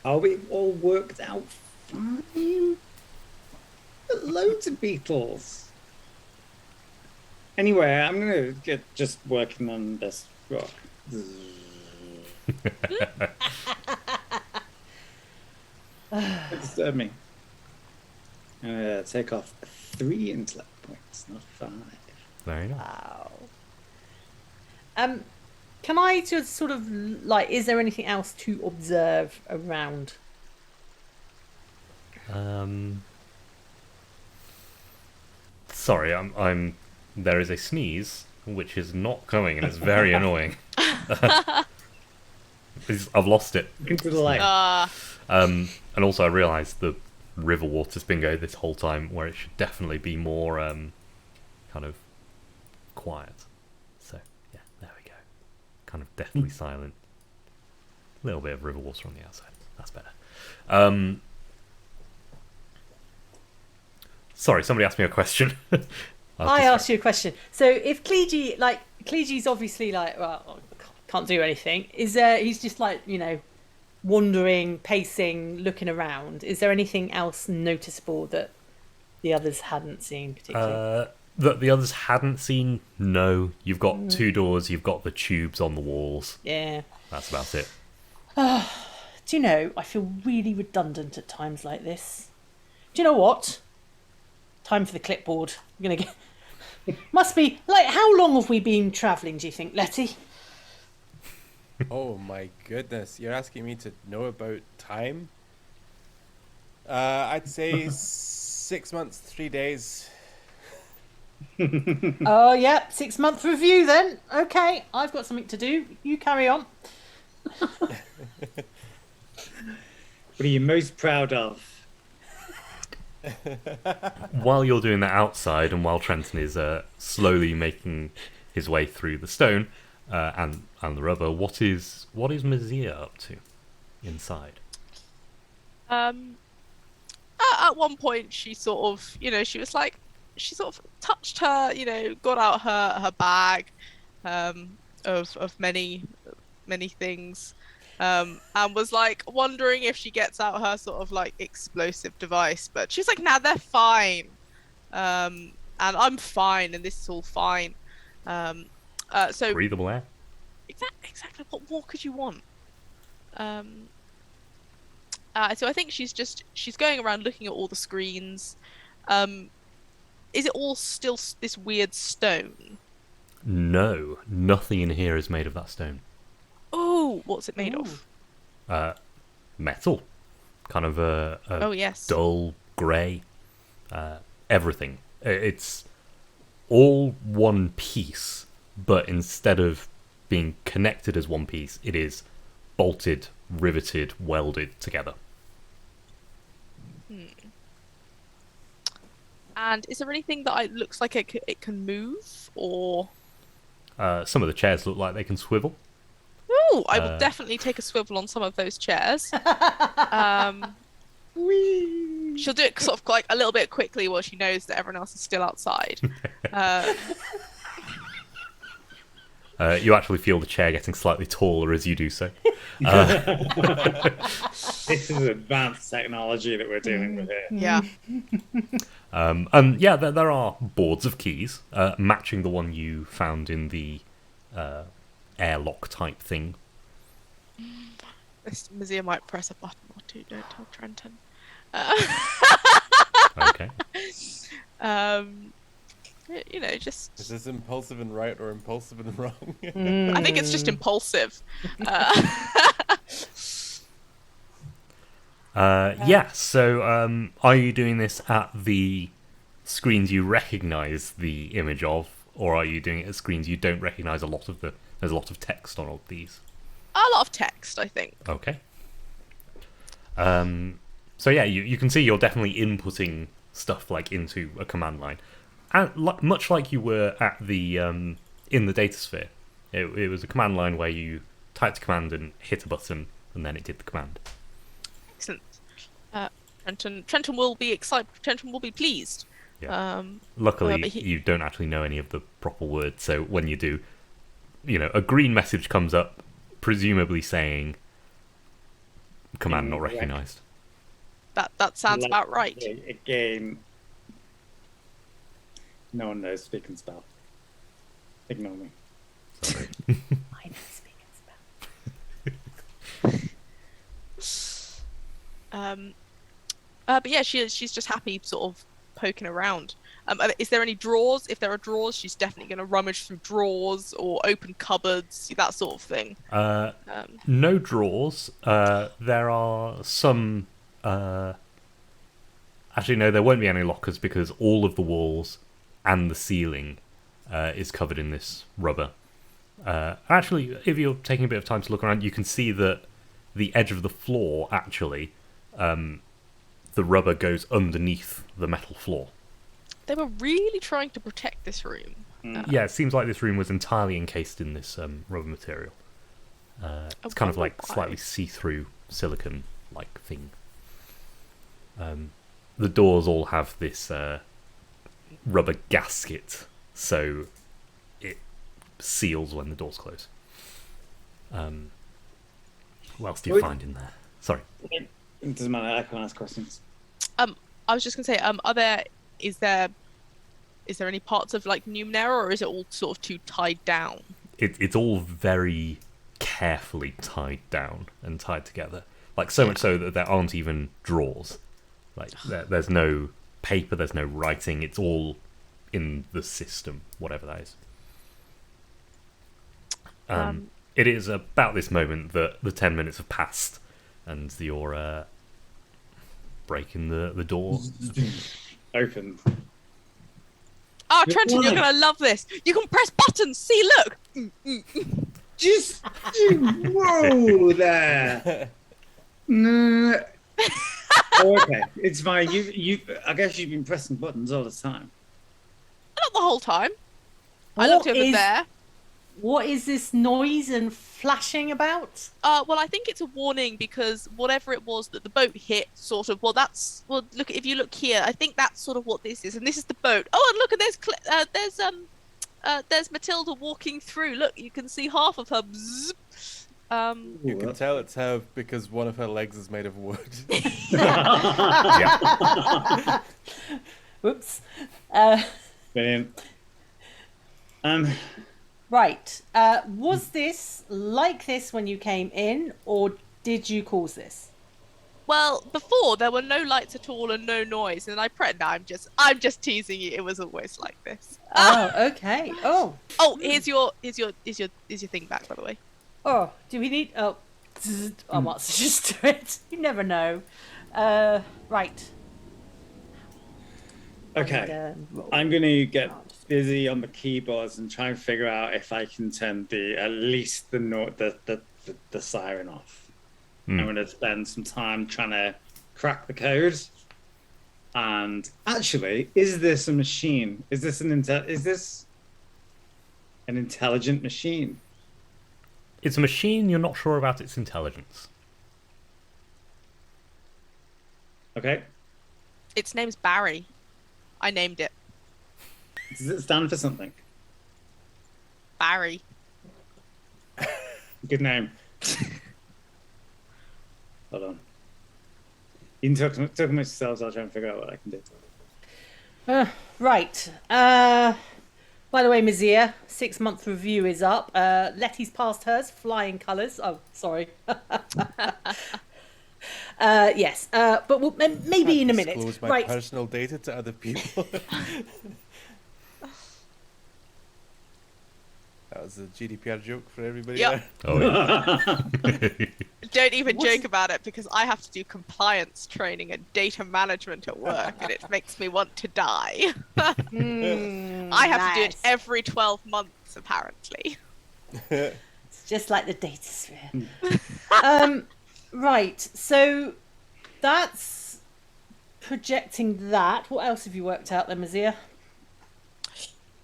Oh, it all worked out fine. Loads of beetles. Anyway, I'm going to get just working on this rock. Don't disturb me. Take off 3 intellect points, not 5. Very nice. Wow. Can I just sort of like? Is there anything else to observe around? Sorry, I'm. There is a sneeze which is not coming, and it's very annoying. I've lost it. Into the light. And also I realised the river water's been going this whole time, where it should definitely be more kind of quiet. So yeah, there we go. Kind of deathly silent. A little bit of river water on the outside. That's better. Sorry, somebody asked me a question. I asked you a question. So if Cleege's obviously like, well, can't do anything. Is there? He's just like, wandering, pacing, looking around. Is there anything else noticeable that the others hadn't seen particularly? That the others hadn't seen? No. You've got 2 doors. You've got the tubes on the walls. Yeah. That's about it. Do you know? I feel really redundant at times like this. Do you know what? Time for the clipboard. I'm gonna get. Must be like, how long have we been travelling? Do you think, Letty? Oh my goodness, you're asking me to know about time? I'd say 6 months, 3 days. Oh, yeah, 6-month review then. Okay, I've got something to do. You carry on. What are you most proud of? While you're doing that outside, and while Trenton is slowly making his way through the stone and the rubber, what is Mazia up to inside? At one point, she sort of, she was like, she sort of touched her, got out her bag of many things, and was like wondering if she gets out her sort of like explosive device, but she's like, nah, they're fine, and I'm fine, and this is all fine. So Breathable air. exactly. What more could you want? So I think she's going around looking at all the screens. Is it all still this weird stone? No, nothing in here is made of that stone. Oh, what's it made of? Metal. Kind of a Oh, yes. dull grey. Everything. It's all one piece, but instead of being connected as one piece, it is bolted, riveted, welded together. And is there anything that looks like it can move, or? Some of the chairs look like they can swivel. Oh, I will definitely take a swivel on some of those chairs. She'll do it sort of like a little bit quickly while she knows that everyone else is still outside. You actually feel the chair getting slightly taller as you do so. This is advanced technology that we're dealing with here. Yeah. And yeah, there are boards of keys matching the one you found in the airlock type thing. This Mazia might press a button or two. Don't tell Trenton. Okay. Just. Is this impulsive and right or impulsive and wrong? I think it's just impulsive. Yeah, so are you doing this at the screens you recognise the image of, or are you doing it at screens you don't recognise there's a lot of text on all these? A lot of text, I think. Okay. So yeah, you can see you're definitely inputting stuff like into a command line. And much like you were at the in the datasphere, it was a command line where you typed a command and hit a button, and then it did the command. Excellent. Trenton will be excited. Trenton will be pleased. Yeah. Um, Luckily, but he- you don't actually know any of the proper words, so when you do, a green message comes up, presumably saying command not Incorrect. recognized. that sounds Like, about right. Again, no one knows speak and spell. Ignore me. Sorry. I know speak and spell. But yeah, she's just happy, sort of poking around. Is there any drawers? If there are drawers, she's definitely going to rummage through drawers or open cupboards, that sort of thing. No drawers. There are some. Actually, no, there won't be any lockers because all of the walls and the ceiling is covered in this rubber. Actually, if you're taking a bit of time to look around, you can see that the edge of the floor, actually, the rubber goes underneath the metal floor. They were really trying to protect this room. Yeah, it seems like this room was entirely encased in this rubber material. It's kind of wonder like why. slightly see-through silicon-like thing. The doors all have this rubber gasket, so it seals when the doors close. What else do you Wait. find in there? Sorry. It doesn't matter. I can ask questions. I was just gonna say, is there any parts of like Numenera, or is it all sort of too tied down? It's all very carefully tied down and tied together. Like, so much so that there aren't even drawers. Like, there's no paper, there's no writing. It's all in the system, whatever that is. It is about this moment that the 10 minutes have passed and you're breaking the door. Open. Oh, Trenton, you're Why? gonna love this. You can press buttons. See, look. Just whoa there. No. Oh, okay, it's fine. You. I guess you've been pressing buttons all the time. Not the whole time. I What looked over is- there. What is this noise and flashing about? Well, I think it's a warning because whatever it was that the boat hit, sort of. Well, look. If you look here, I think that's sort of what this is, and this is the boat. Oh, and look, and there's Matilda walking through. Look, you can see half of her. Bzzz. You can tell it's her because one of her legs is made of wood. Yeah. Whoops. Brilliant. Right. Was this like this when you came in, or did you cause this? Well, before there were no lights at all and no noise, and I'm just teasing you. It was always like this. Oh, okay. Oh, Oh, here's your thing back, by the way. oh. Do we need? Oh, I might just do it. You never know. Right. Okay. roll. I'm going to get busy on the keyboards and try and figure out if I can turn at least the siren off. I'm going to spend some time trying to crack the code. And actually, is this a machine? Is this an intelligent machine? It's a machine, you're not sure about its intelligence. Okay. Its name's Barry. I named it Does it stand for something? Barry. Good name. Hold on. You can talk amongst yourselves. I'll try and figure out what I can do. Right. By the way, Mazia, 6-month review is up. Letty's passed hers, flying colours. Oh, sorry. Yes, but maybe in a minute. Disclose my Right. personal data to other people. That was a GDPR joke for everybody. Yep. There. Oh, yeah. Don't even What's- joke about it because I have to do compliance training and data management at work, and it makes me want to die. I have to do it Nice. every 12 months, apparently. It's just like the data sphere. Right, so that's projecting that. What else have you worked out then, Mazia?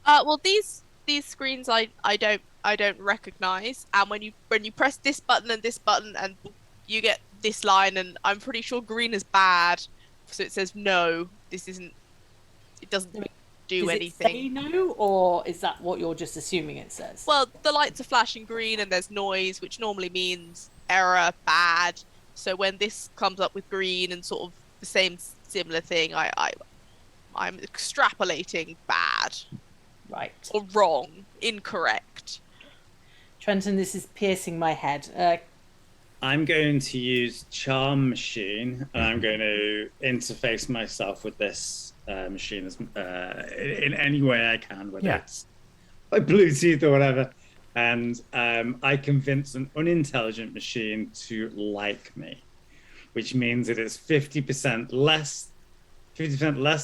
Well, these screens I don't recognize, and when you press this button and you get this line, and I'm pretty sure green is bad, So it says no. This isn't. It doesn't do Does anything. it say no, or is that what you're just assuming it says? Well, the lights are flashing green and there's noise, which normally means error, bad. So when this comes up with green and sort of the same similar thing, I'm extrapolating bad Right. or wrong, incorrect. Trenton, this is piercing my head. I'm going to use Charm Machine, and I'm going to interface myself with this machine as, in any way I can, whether it's by Bluetooth or whatever. And I convince an unintelligent machine to like me, which means it is 50% less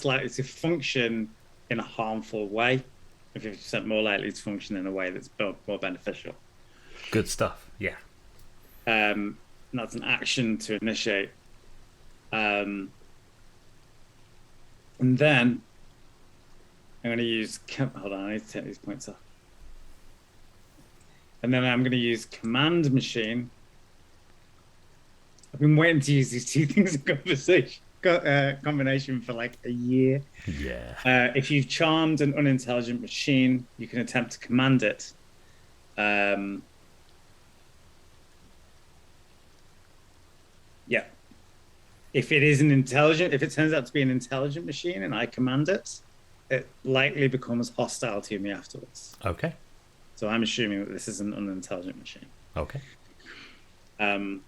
likely to function in a harmful way, and 50% more likely to function in a way that's more beneficial. Good stuff. Yeah. That's an action to initiate. And then I'm going to use... Hold on, I need to take these points off. And then I'm going to use Command Machine. I've been waiting to use these two things in combination for like a year. Yeah. If you've charmed an unintelligent machine, you can attempt to command it. Yeah. If it turns out to be an intelligent machine and I command it, it likely becomes hostile to me afterwards. Okay. So I'm assuming that this is an unintelligent machine. Okay. And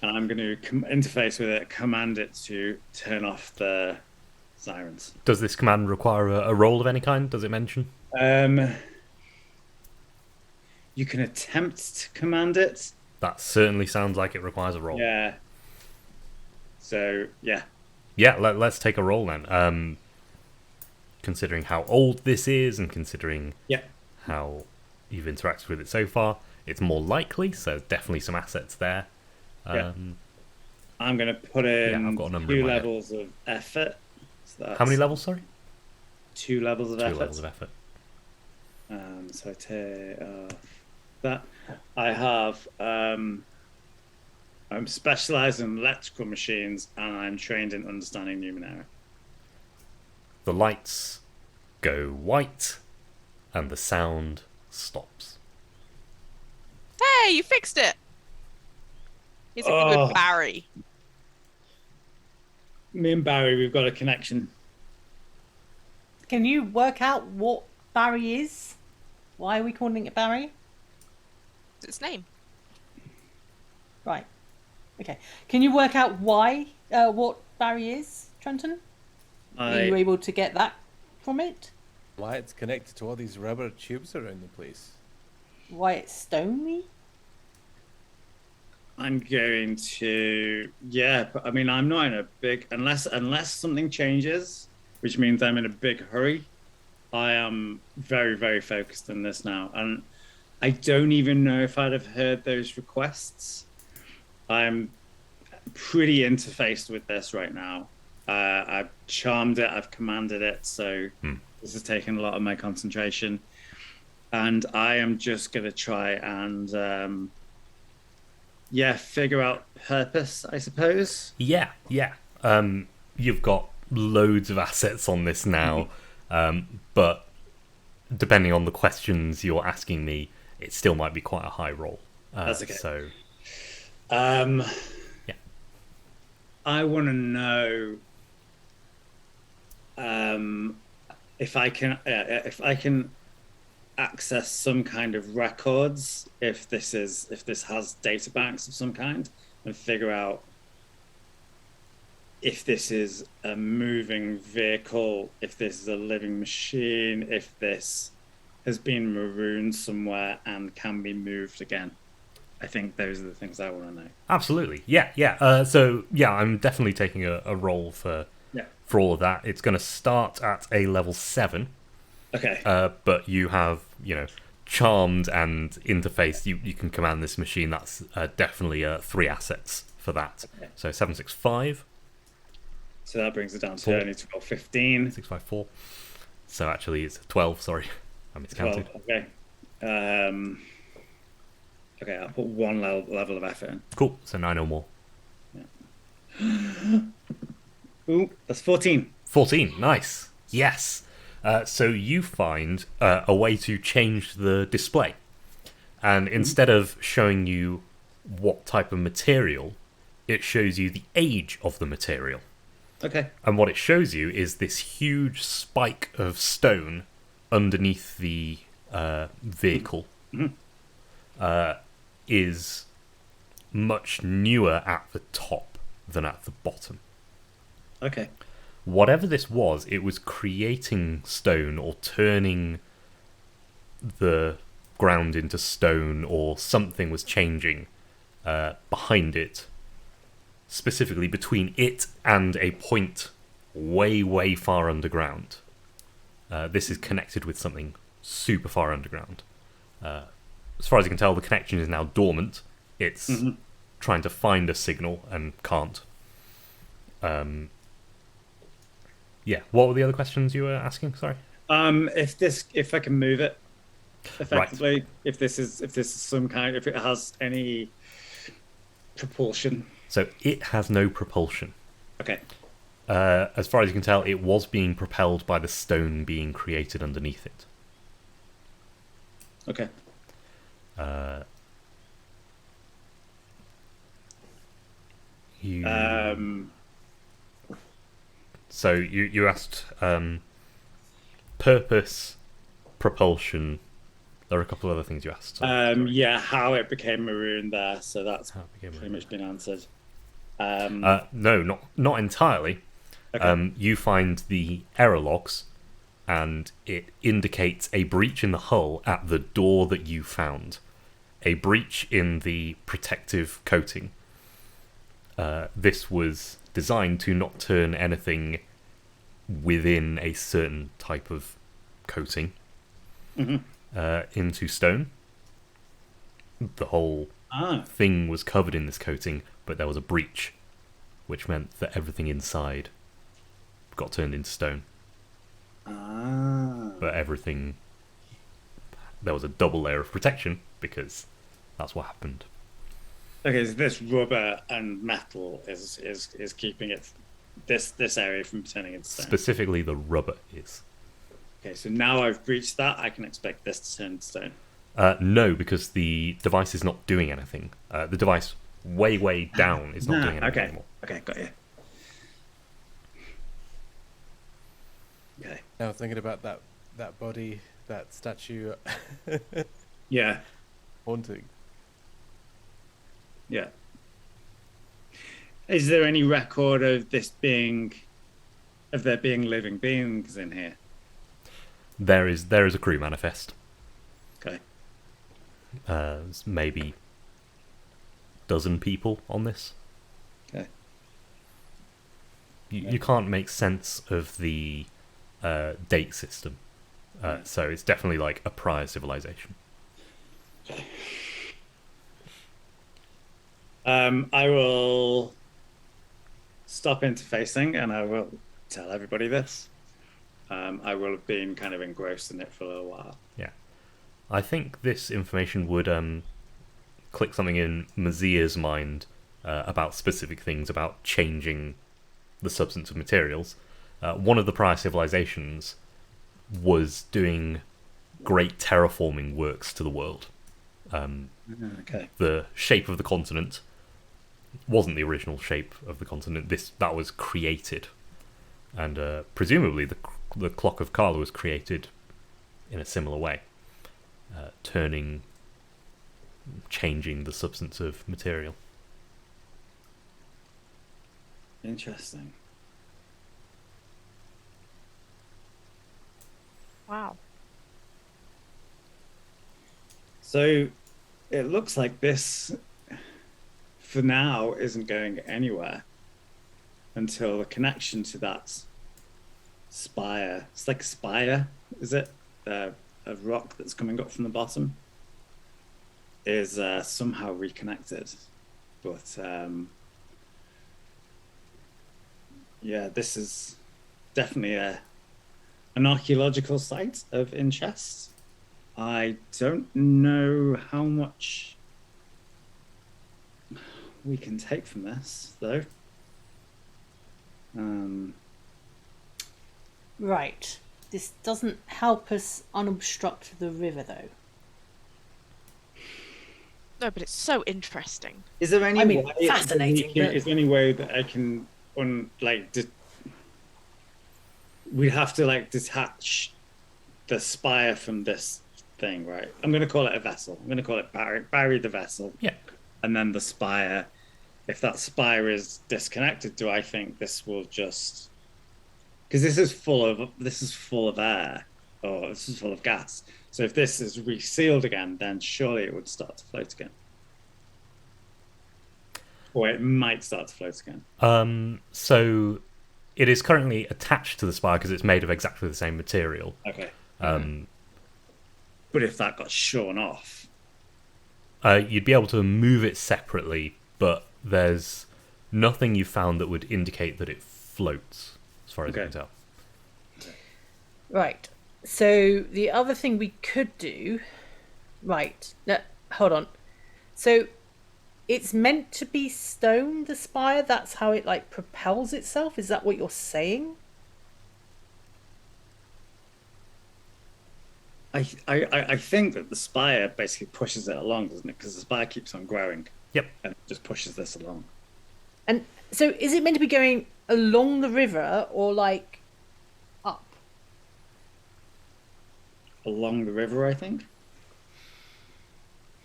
I'm going to interface with it, command it to turn off the sirens. Does this command require a roll of any kind? Does it mention? You can attempt to command it. That certainly sounds like it requires a roll. Yeah. So, yeah. Yeah, let's take a roll then. Considering how old this is and considering how you've interacted with it so far, it's more likely, so definitely some assets there. I'm going to put in I've got a number 2 in my head. levels of effort. So How many levels, sorry? 2 levels of 2 effort. levels of effort. So I take that. I have... I'm specialised in electrical machines, and I'm trained in understanding Numenera. The lights go white, and the sound stops. Hey, you fixed it. He's a good Barry. Me and Barry, we've got a connection. Can you work out what Barry is? Why are we calling it Barry? It's its name. Right. Okay. Can you work out why, what Barry is, Trenton? Are you able to get that from it? Why it's connected to all these rubber tubes around the place. Why it's stony? I'm going to, but I mean, I'm not in a big, unless something changes, which means I'm in a big hurry. I am very, very focused on this now. And I don't even know if I'd have heard those requests. I'm pretty interfaced with this right now. I've charmed it, I've commanded it, so this has taken a lot of my concentration. And I am just going to try and, figure out purpose, I suppose. Yeah. You've got loads of assets on this now, but depending on the questions you're asking me, it still might be quite a high roll. That's okay. So, I want to know if I can access some kind of records, if this has data banks of some kind, and figure out if this is a moving vehicle, if this is a living machine, if this has been marooned somewhere and can be moved again. I think those are the things I want to know. absolutely. Yeah. So, I'm definitely taking a roll for all of that. It's going to start at a level 7. Okay. But you have, charmed and interface. You can command this machine. That's definitely 3 assets for that. Okay. So 765. So that brings it down to 4. only 12, 15. 654. So actually it's 12, sorry. I miscounted. 12, okay. Okay, I'll put 1 level of effort in. Cool. So 9 or more. Ooh, that's 14. 14, nice. Yes. So you find a way to change the display. And instead of showing you what type of material, it shows you the age of the material. Okay. And what it shows you is this huge spike of stone underneath the vehicle is much newer at the top than at the bottom. Okay. Whatever this was, it was creating stone or turning the ground into stone, or something was changing behind it, specifically between it and a point way, way far underground. This is connected with something super far underground. As far as you can tell, the connection is now dormant. It's trying to find a signal and can't. Yeah. What were the other questions you were asking? Sorry. If I can move it effectively, if this is some kind, if it has any propulsion. So it has no propulsion. Okay. As far as you can tell, it was being propelled by the stone being created underneath it. Okay. So you asked purpose, propulsion. There are a couple of other things you asked. Yeah, how it became maroon there. So that's How it became pretty maroon. much been answered. No, not entirely. Okay. You find the error logs, and it indicates a breach in the hull at the door that you found. A breach in the protective coating. This was designed to not turn anything within a certain type of coating into stone. The whole thing was covered in this coating, but there was a breach, which meant that everything inside got turned into stone. But everything... There was a double layer of protection, because that's what happened. Okay, so this rubber and metal is keeping it this area from turning into stone. Specifically, the rubber is. Okay, so now I've breached that, I can expect this to turn into stone. No, because the device is not doing anything. The device way down is not doing anything anymore. Okay, got you. Okay. Now thinking about that body, that statue Yeah. haunting. Yeah. Is there any record of there being living beings in here? There is a crew manifest. Okay. There's maybe dozen people on this. Okay. You can't make sense of the date system, so it's definitely like a prior civilization. I will stop interfacing and I will tell everybody this. I will have been kind of engrossed in it for a little while. Yeah. I think this information would click something in Mazia's mind about specific things, about changing the substance of materials. One of the prior civilizations was doing great terraforming works to the world. Okay. The shape of the continent wasn't the original shape of the continent. That was created, and presumably the clock of Kala was created in a similar way, changing the substance of material. Interesting. Wow. So it looks like this, for now, isn't going anywhere until the connection to that spire. It's like a spire, is it? A rock that's coming up from the bottom is somehow reconnected. But yeah, this is definitely an archaeological site of interest. I don't know how much we can take from this, though. Right. This doesn't help us unobstruct the river, though. No, but it's so interesting. Is there any I mean, way? fascinating, but- Is there any way that I can, we'd have to like detach the spire from this thing, right? I'm going to call it a vessel. I'm going to call it Barry the vessel. Yeah. And then the spire. If that spire is disconnected, do I think this will just? Because this is full of air, or this is full of gas. So if this is resealed again, then surely it would start to float again. Or it might start to float again. So it is currently attached to the spire because it's made of exactly the same material. Okay. But if that got shorn off, you'd be able to move it separately, but there's nothing you found that would indicate that it floats, as far as I can tell. Right. So the other thing we could do... Right. No, hold on. So it's meant to be stone, the spire? That's how it, like, propels itself? Is that what you're saying? I think that the spire basically pushes it along, doesn't it? Because the spire keeps on growing. Yep. And it just pushes this along. And so is it meant to be going along the river or, like, up? Along the river, I think.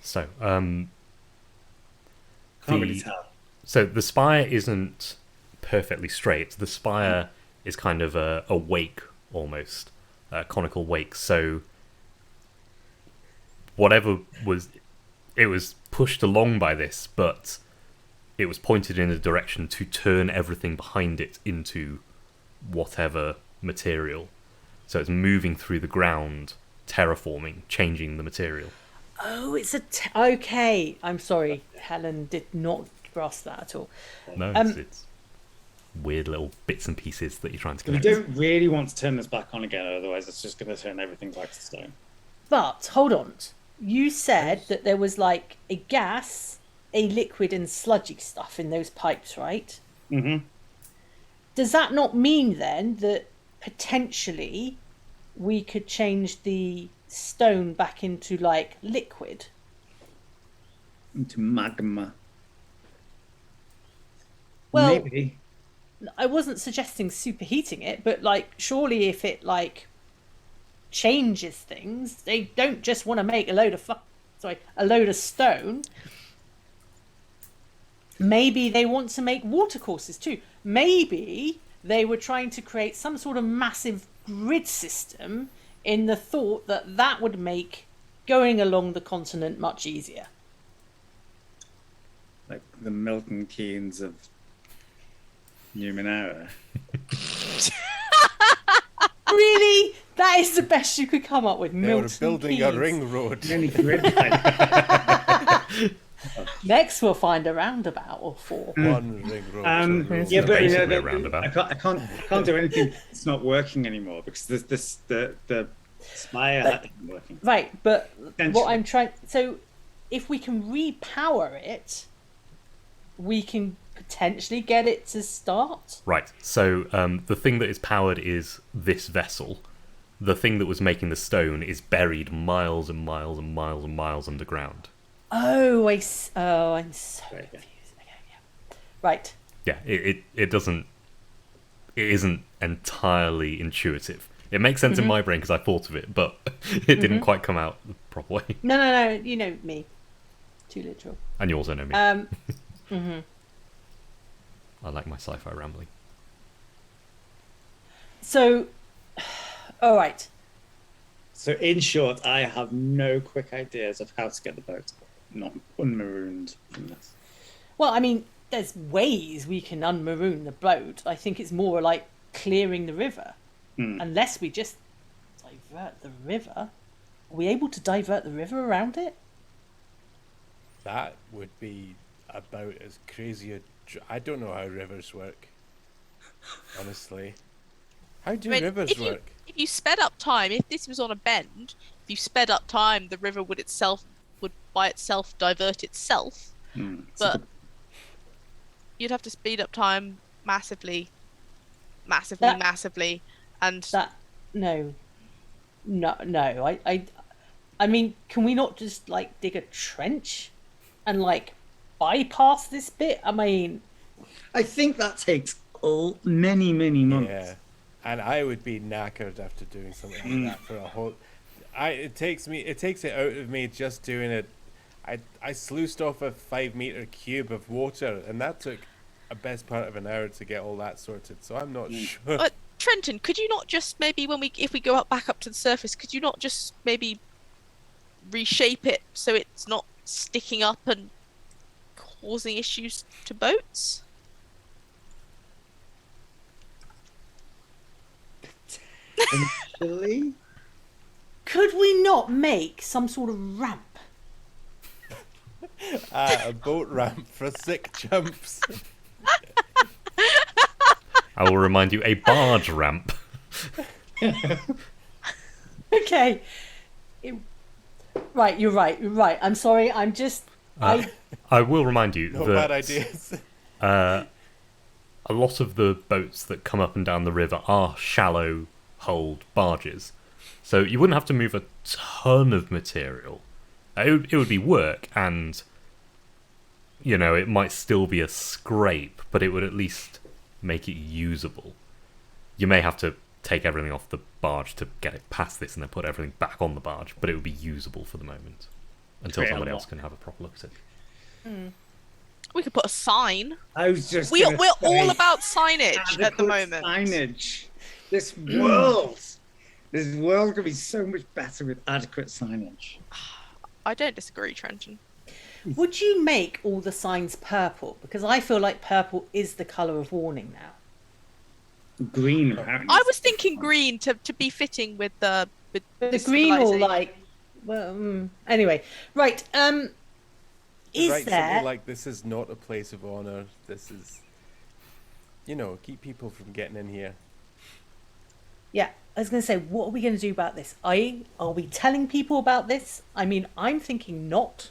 So, Can't really tell. So the spire isn't perfectly straight. The spire is kind of a wake, almost. A conical wake. So whatever it was pushed along by this, but it was pointed in a direction to turn everything behind it into whatever material. So it's moving through the ground, terraforming, changing the material. Oh, it's okay. I'm sorry. Helen did not grasp that at all. No, it's weird little bits and pieces that you're trying to We connect. don't really want to turn this back on again, otherwise it's just going to turn everything back to stone. But, hold on. You said that there was, like, a gas, a liquid and sludgy stuff in those pipes, right? Mm-hmm. Does that not mean, then, that potentially we could change the stone back into, like, liquid? Into magma. Well, maybe. I wasn't suggesting superheating it, but, like, surely if it, like, changes things, they don't just want to make a load of stone. Maybe they want to make watercourses too. Maybe they were trying to create some sort of massive grid system in the thought that that would make going along the continent much easier. Like the Milton Keynes of Numenera. Really? That is the best you could come up with. They Milton were building Keynes. a ring road. The only grid line. Next we'll find a roundabout or four. One ring road. Yeah, but basically a roundabout. I can't do anything. It's not working anymore because the spire isn't working. Right, but Potentially. what I'm trying... So, if we can repower it, we can potentially get it to start? Right, so the thing that is powered is this vessel. The thing that was making the stone is buried miles and miles and miles and miles underground. Oh, I'm so confused. Okay, yeah. Right. Yeah, it doesn't... It isn't entirely intuitive. It makes sense in my brain because I thought of it, but it didn't quite come out the proper way. No, you know me. Too literal. And you also know me. Mm-hmm. I like my sci-fi rambling. So, all right. So in short, I have no quick ideas of how to get the boat not unmarooned from this. Well, I mean, there's ways we can unmaroon the boat. I think it's more like clearing the river. Unless we just divert the river. Are we able to divert the river around it? That would be about as crazy a... I don't know how rivers work. Honestly. How do rivers work? If you sped up time, if this was on a bend, if you sped up time, the river would by itself divert itself. But you'd have to speed up time massively massively, That- massively, and That no, no, no. I mean, can we not just like dig a trench and like bypass this bit? I mean, I think that takes many, many months. Yeah, and I would be knackered after doing something like that for a whole. It takes it out of me just doing it. I sluiced off a 5 meter cube of water, and that took a best part of an hour to get all that sorted. So I'm not sure. Trenton, could you not just maybe if we go back up to the surface, could you not just maybe reshape it so it's not sticking up and causing issues to boats? Actually, could we not make some sort of ramp? A boat ramp for sick jumps. I will remind you, a barge ramp. Okay. Right, you're right. You're right. I'm sorry. I'm just. I will remind you No that bad ideas. a lot of the boats that come up and down the river are shallow hulled barges, so you wouldn't have to move a ton of material. It would be work, and it might still be a scrape, but it would at least make it usable. You may have to take everything off the barge to get it past this and then put everything back on the barge, but it would be usable for the moment until somebody else can have a proper look at it. We could put a sign. I was just. We're gonna all say about signage at the adequate moment. Signage. This world could be so much better with adequate signage. I don't disagree, Trenton. Would you make all the signs purple? Because I feel like purple is the colour of warning now. Green, apparently. I was thinking green to be fitting with the The green or civilization. like. Well, anyway. Right. Is Right, there. something like this is not a place of honor. This is, keep people from getting in here. Yeah, I was going to say, what are we going to do about this? Are we telling people about this? I mean, I'm thinking not.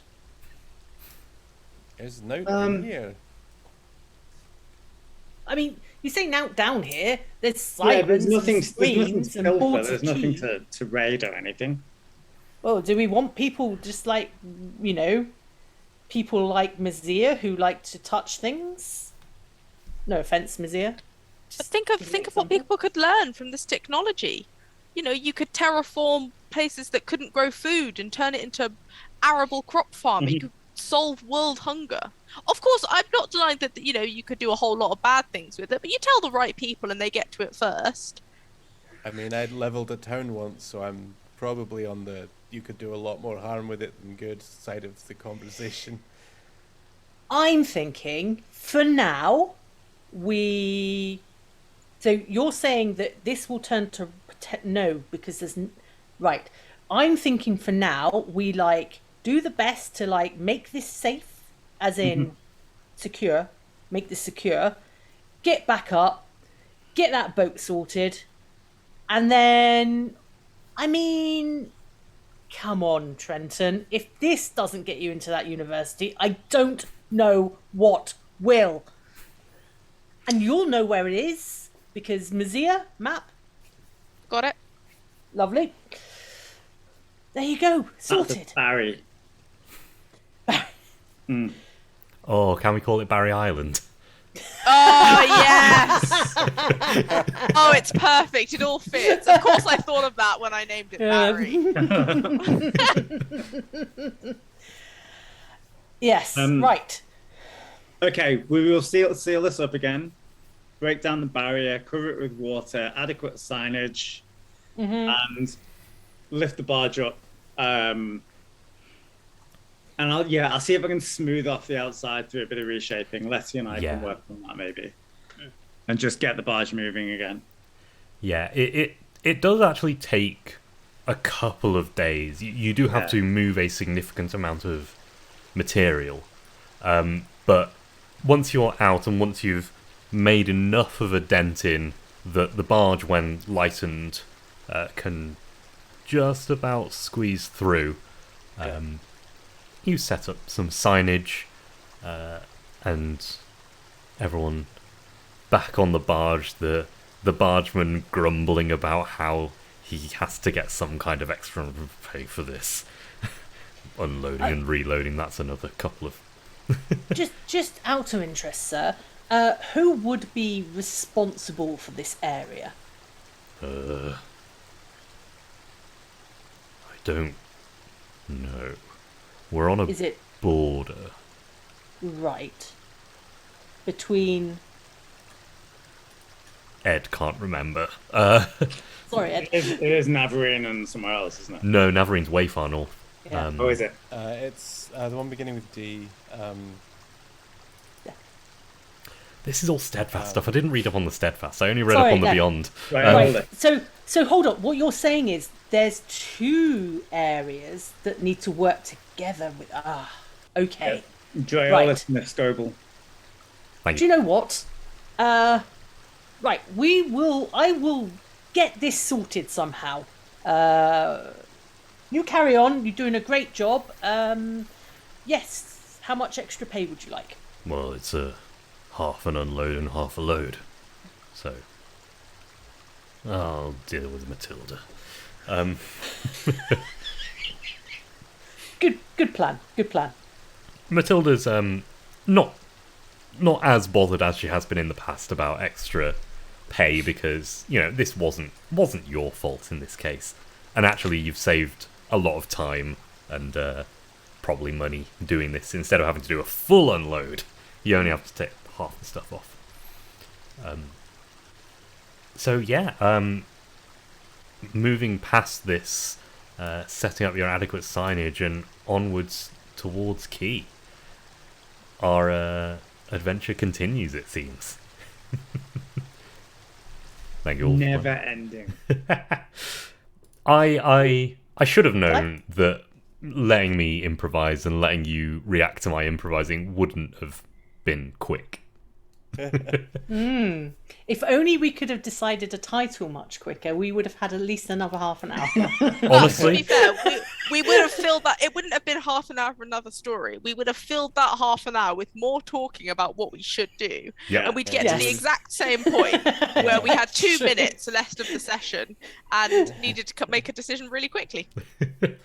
There's no in here. I mean, you say now down here, there's Yeah, sirens there's nothing, and screens to and pilfer, boards there's of nothing tea. to raid or anything. Well, do we want people just like, people like Mazia who like to touch things? No offense, Mazia. But think of what people could learn from this technology. You could terraform places that couldn't grow food and turn it into arable crop farming. You could solve world hunger. Of course, I'm not denying that you could do a whole lot of bad things with it, but you tell the right people and they get to it first. I mean, I'd leveled a town once, so I'm probably on the you could do a lot more harm with it than good side of the conversation. I'm thinking, for now, So you're saying that this will turn to no, because there's right. I'm thinking for now we do the best to make this safe, as in secure, make this secure, get back up, get that boat sorted, and then, I mean, come on, Trenton. If this doesn't get you into that university, I don't know what will. And you'll know where it is. Because Mazia, map. Got it? Lovely. There you go. Sorted. Barry. Oh, can we call it Barry Island? Oh, yes! Oh, it's perfect. It all fits. Of course I thought of that when I named it Barry. Yes, right. Okay, we will seal this up again. Break down the barrier, cover it with water, adequate signage, and lift the barge up. And I'll see if I can smooth off the outside through a bit of reshaping. Letty and I can work on that maybe, and just get the barge moving again. Yeah, it does actually take a couple of days. You do have to move a significant amount of material, but once you're out and once you've made enough of a dent in that the barge, when lightened, can just about squeeze through. You set up some signage, and everyone back on the barge. The the bargeman grumbling about how he has to get some kind of extra pay for this. Unloading and reloading, that's another couple of... Just out of interest, sir, who would be responsible for this area? I don't know. We're on a Is it border. right between... Ed can't remember. Sorry, Ed. It is Navarine and somewhere else, isn't it? No, Navarine's way far north. Yeah. Oh, is it? It's the one beginning with D. This is all steadfast stuff. I didn't read up on the steadfast. I only read Sorry, up on the yeah. beyond. Right. So hold on. What you're saying is there's two areas that need to work together with... okay. Dryolis and Escobal. Thank Do you know what? Right, I will get this sorted somehow. You carry on. You're doing a great job. Yes. How much extra pay would you like? Well, it's half an unload and half a load. So I'll deal with Matilda. Good plan. Good plan. Matilda's not as bothered as she has been in the past about extra pay because, you know, this wasn't your fault in this case. And actually you've saved a lot of time and probably money doing this. Instead of having to do a full unload, you only have to take half the stuff off. So yeah, moving past this, setting up your adequate signage and onwards towards Key. Our adventure continues, it seems. Thank you all. Never ending. I should have known that letting me improvise and letting you react to my improvising wouldn't have been quick. If only we could have decided a title much quicker, we would have had at least another half an hour. To be Honestly, fair, we would have filled that. It wouldn't have been half an hour for another story. We would have filled that half an hour with more talking about what we should do. Yeah. And we'd get to the Yes. exact same point where we had 2 minutes left of the session and needed to make a decision really quickly. But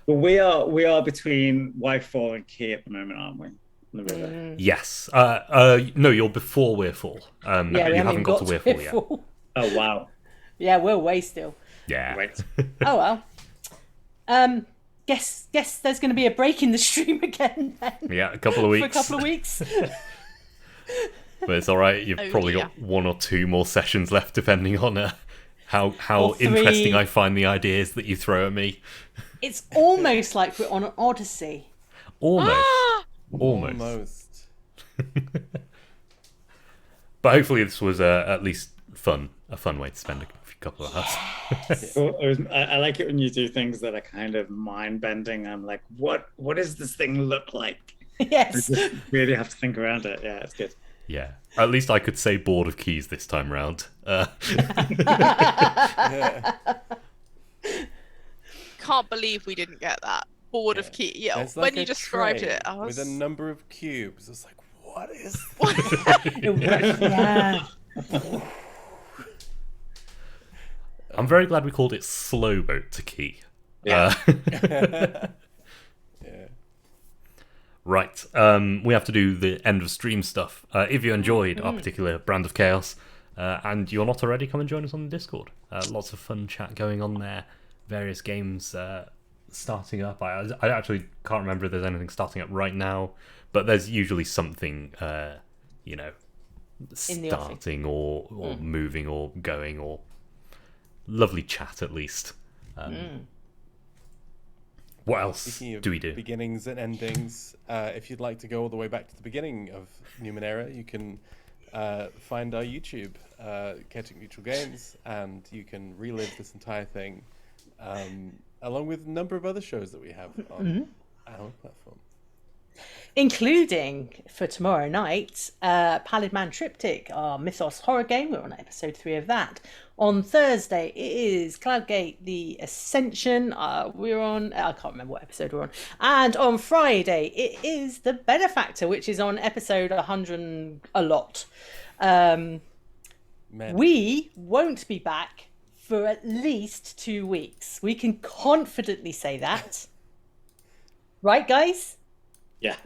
we are between Wifefall and Key at the moment, aren't we? On the river. yes. No, you're before Weirfall. Yeah, we you haven't got to to Weirfall yet. Weirfall. Oh wow! Yeah, we're way still. Yeah. Wait. Oh well. Guess there's going to be a break in the stream again then. Yeah, a couple of For weeks. a couple of weeks. But it's all right. You've Oh, probably yeah. got 1 or 2 more sessions left, depending on how Or 3. interesting I find the ideas that you throw at me. It's almost like we're on an Odyssey. Almost. Ah! Almost. But hopefully this was at least fun. A fun way to spend a couple of hours. I like it when you do things that are kind of mind bending. I'm like, what does this thing look like? You Yes. just really have to think around it. Yeah, it's good. Yeah. At least I could say Board of Keys this time round. Can't believe we didn't get that. Board of Key. Yeah, There's when like you a described tray it, I was. with a number of cubes. It's like, what is Yeah. I'm very glad we called it Slow Boat to Key. Yeah. Yeah. Right. We have to do the end of stream stuff. If you enjoyed our particular brand of chaos, and you're not already, come and join us on the Discord. Lots of fun chat going on there. Various games starting up. I actually can't remember if there's anything starting up right now, but there's usually something, In the starting or moving or going or lovely chat at least. What else Speaking of do we do? beginnings and endings, if you'd like to go all the way back to the beginning of Numenera, you can find our YouTube, Catching Neutral Games, and you can relive this entire thing, along with a number of other shows that we have on our platform. Including, for tomorrow night, Pallid Man Triptych, our Mythos horror game. We're on episode 3 of that. On Thursday, it is Cloudgate, The Ascension. We're on... I can't remember what episode we're on. And on Friday, it is The Benefactor, which is on episode 100 a lot. Men. We won't be back for at least 2 weeks. We can confidently say that. Right, guys? Yeah.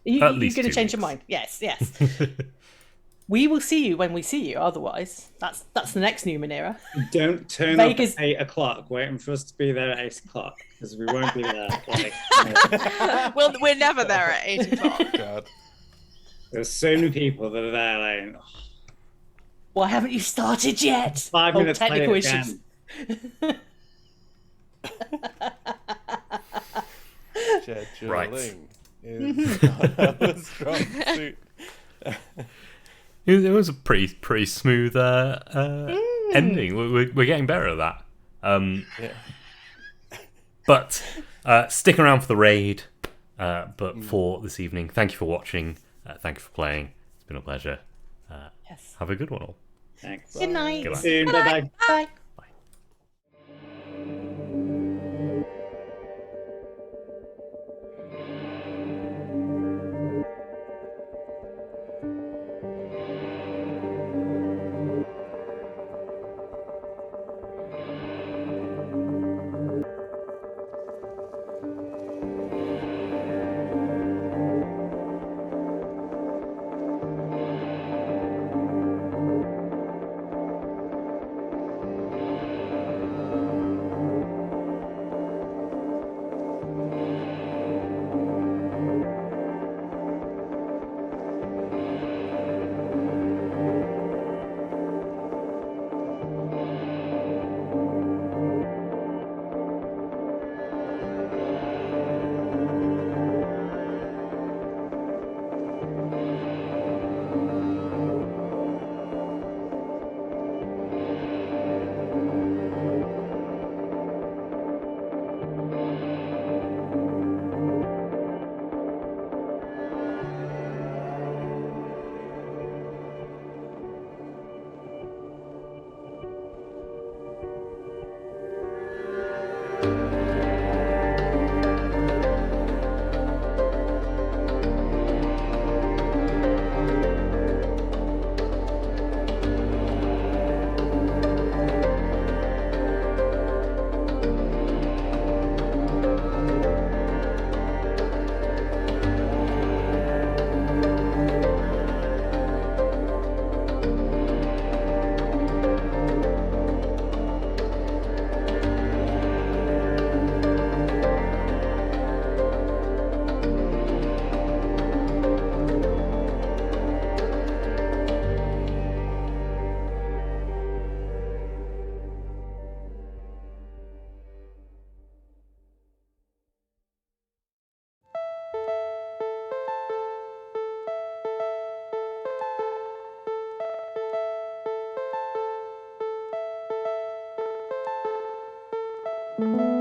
You're least going to 2 change your weeks. mind. Yes, yes. We will see you when we see you, otherwise. That's the next Numenera. Don't turn Vegas- up at 8 o'clock waiting for us to be there at 8 o'clock, because we won't be there. Well, we're never there at 8 o'clock. God. There's so many people that are there like, oh, Why haven't you started yet? 5 minutes technical late issues. again. Scheduling is not our strong suit. It was a pretty smooth ending. We're getting better at that. Yeah. But stick around for the raid. But for this evening, thank you for watching. Thank you for playing. It's been a pleasure. Yes. Have a good one all. Thanks. Good night. Good night. See you soon. Bye-bye. Bye. Thank you.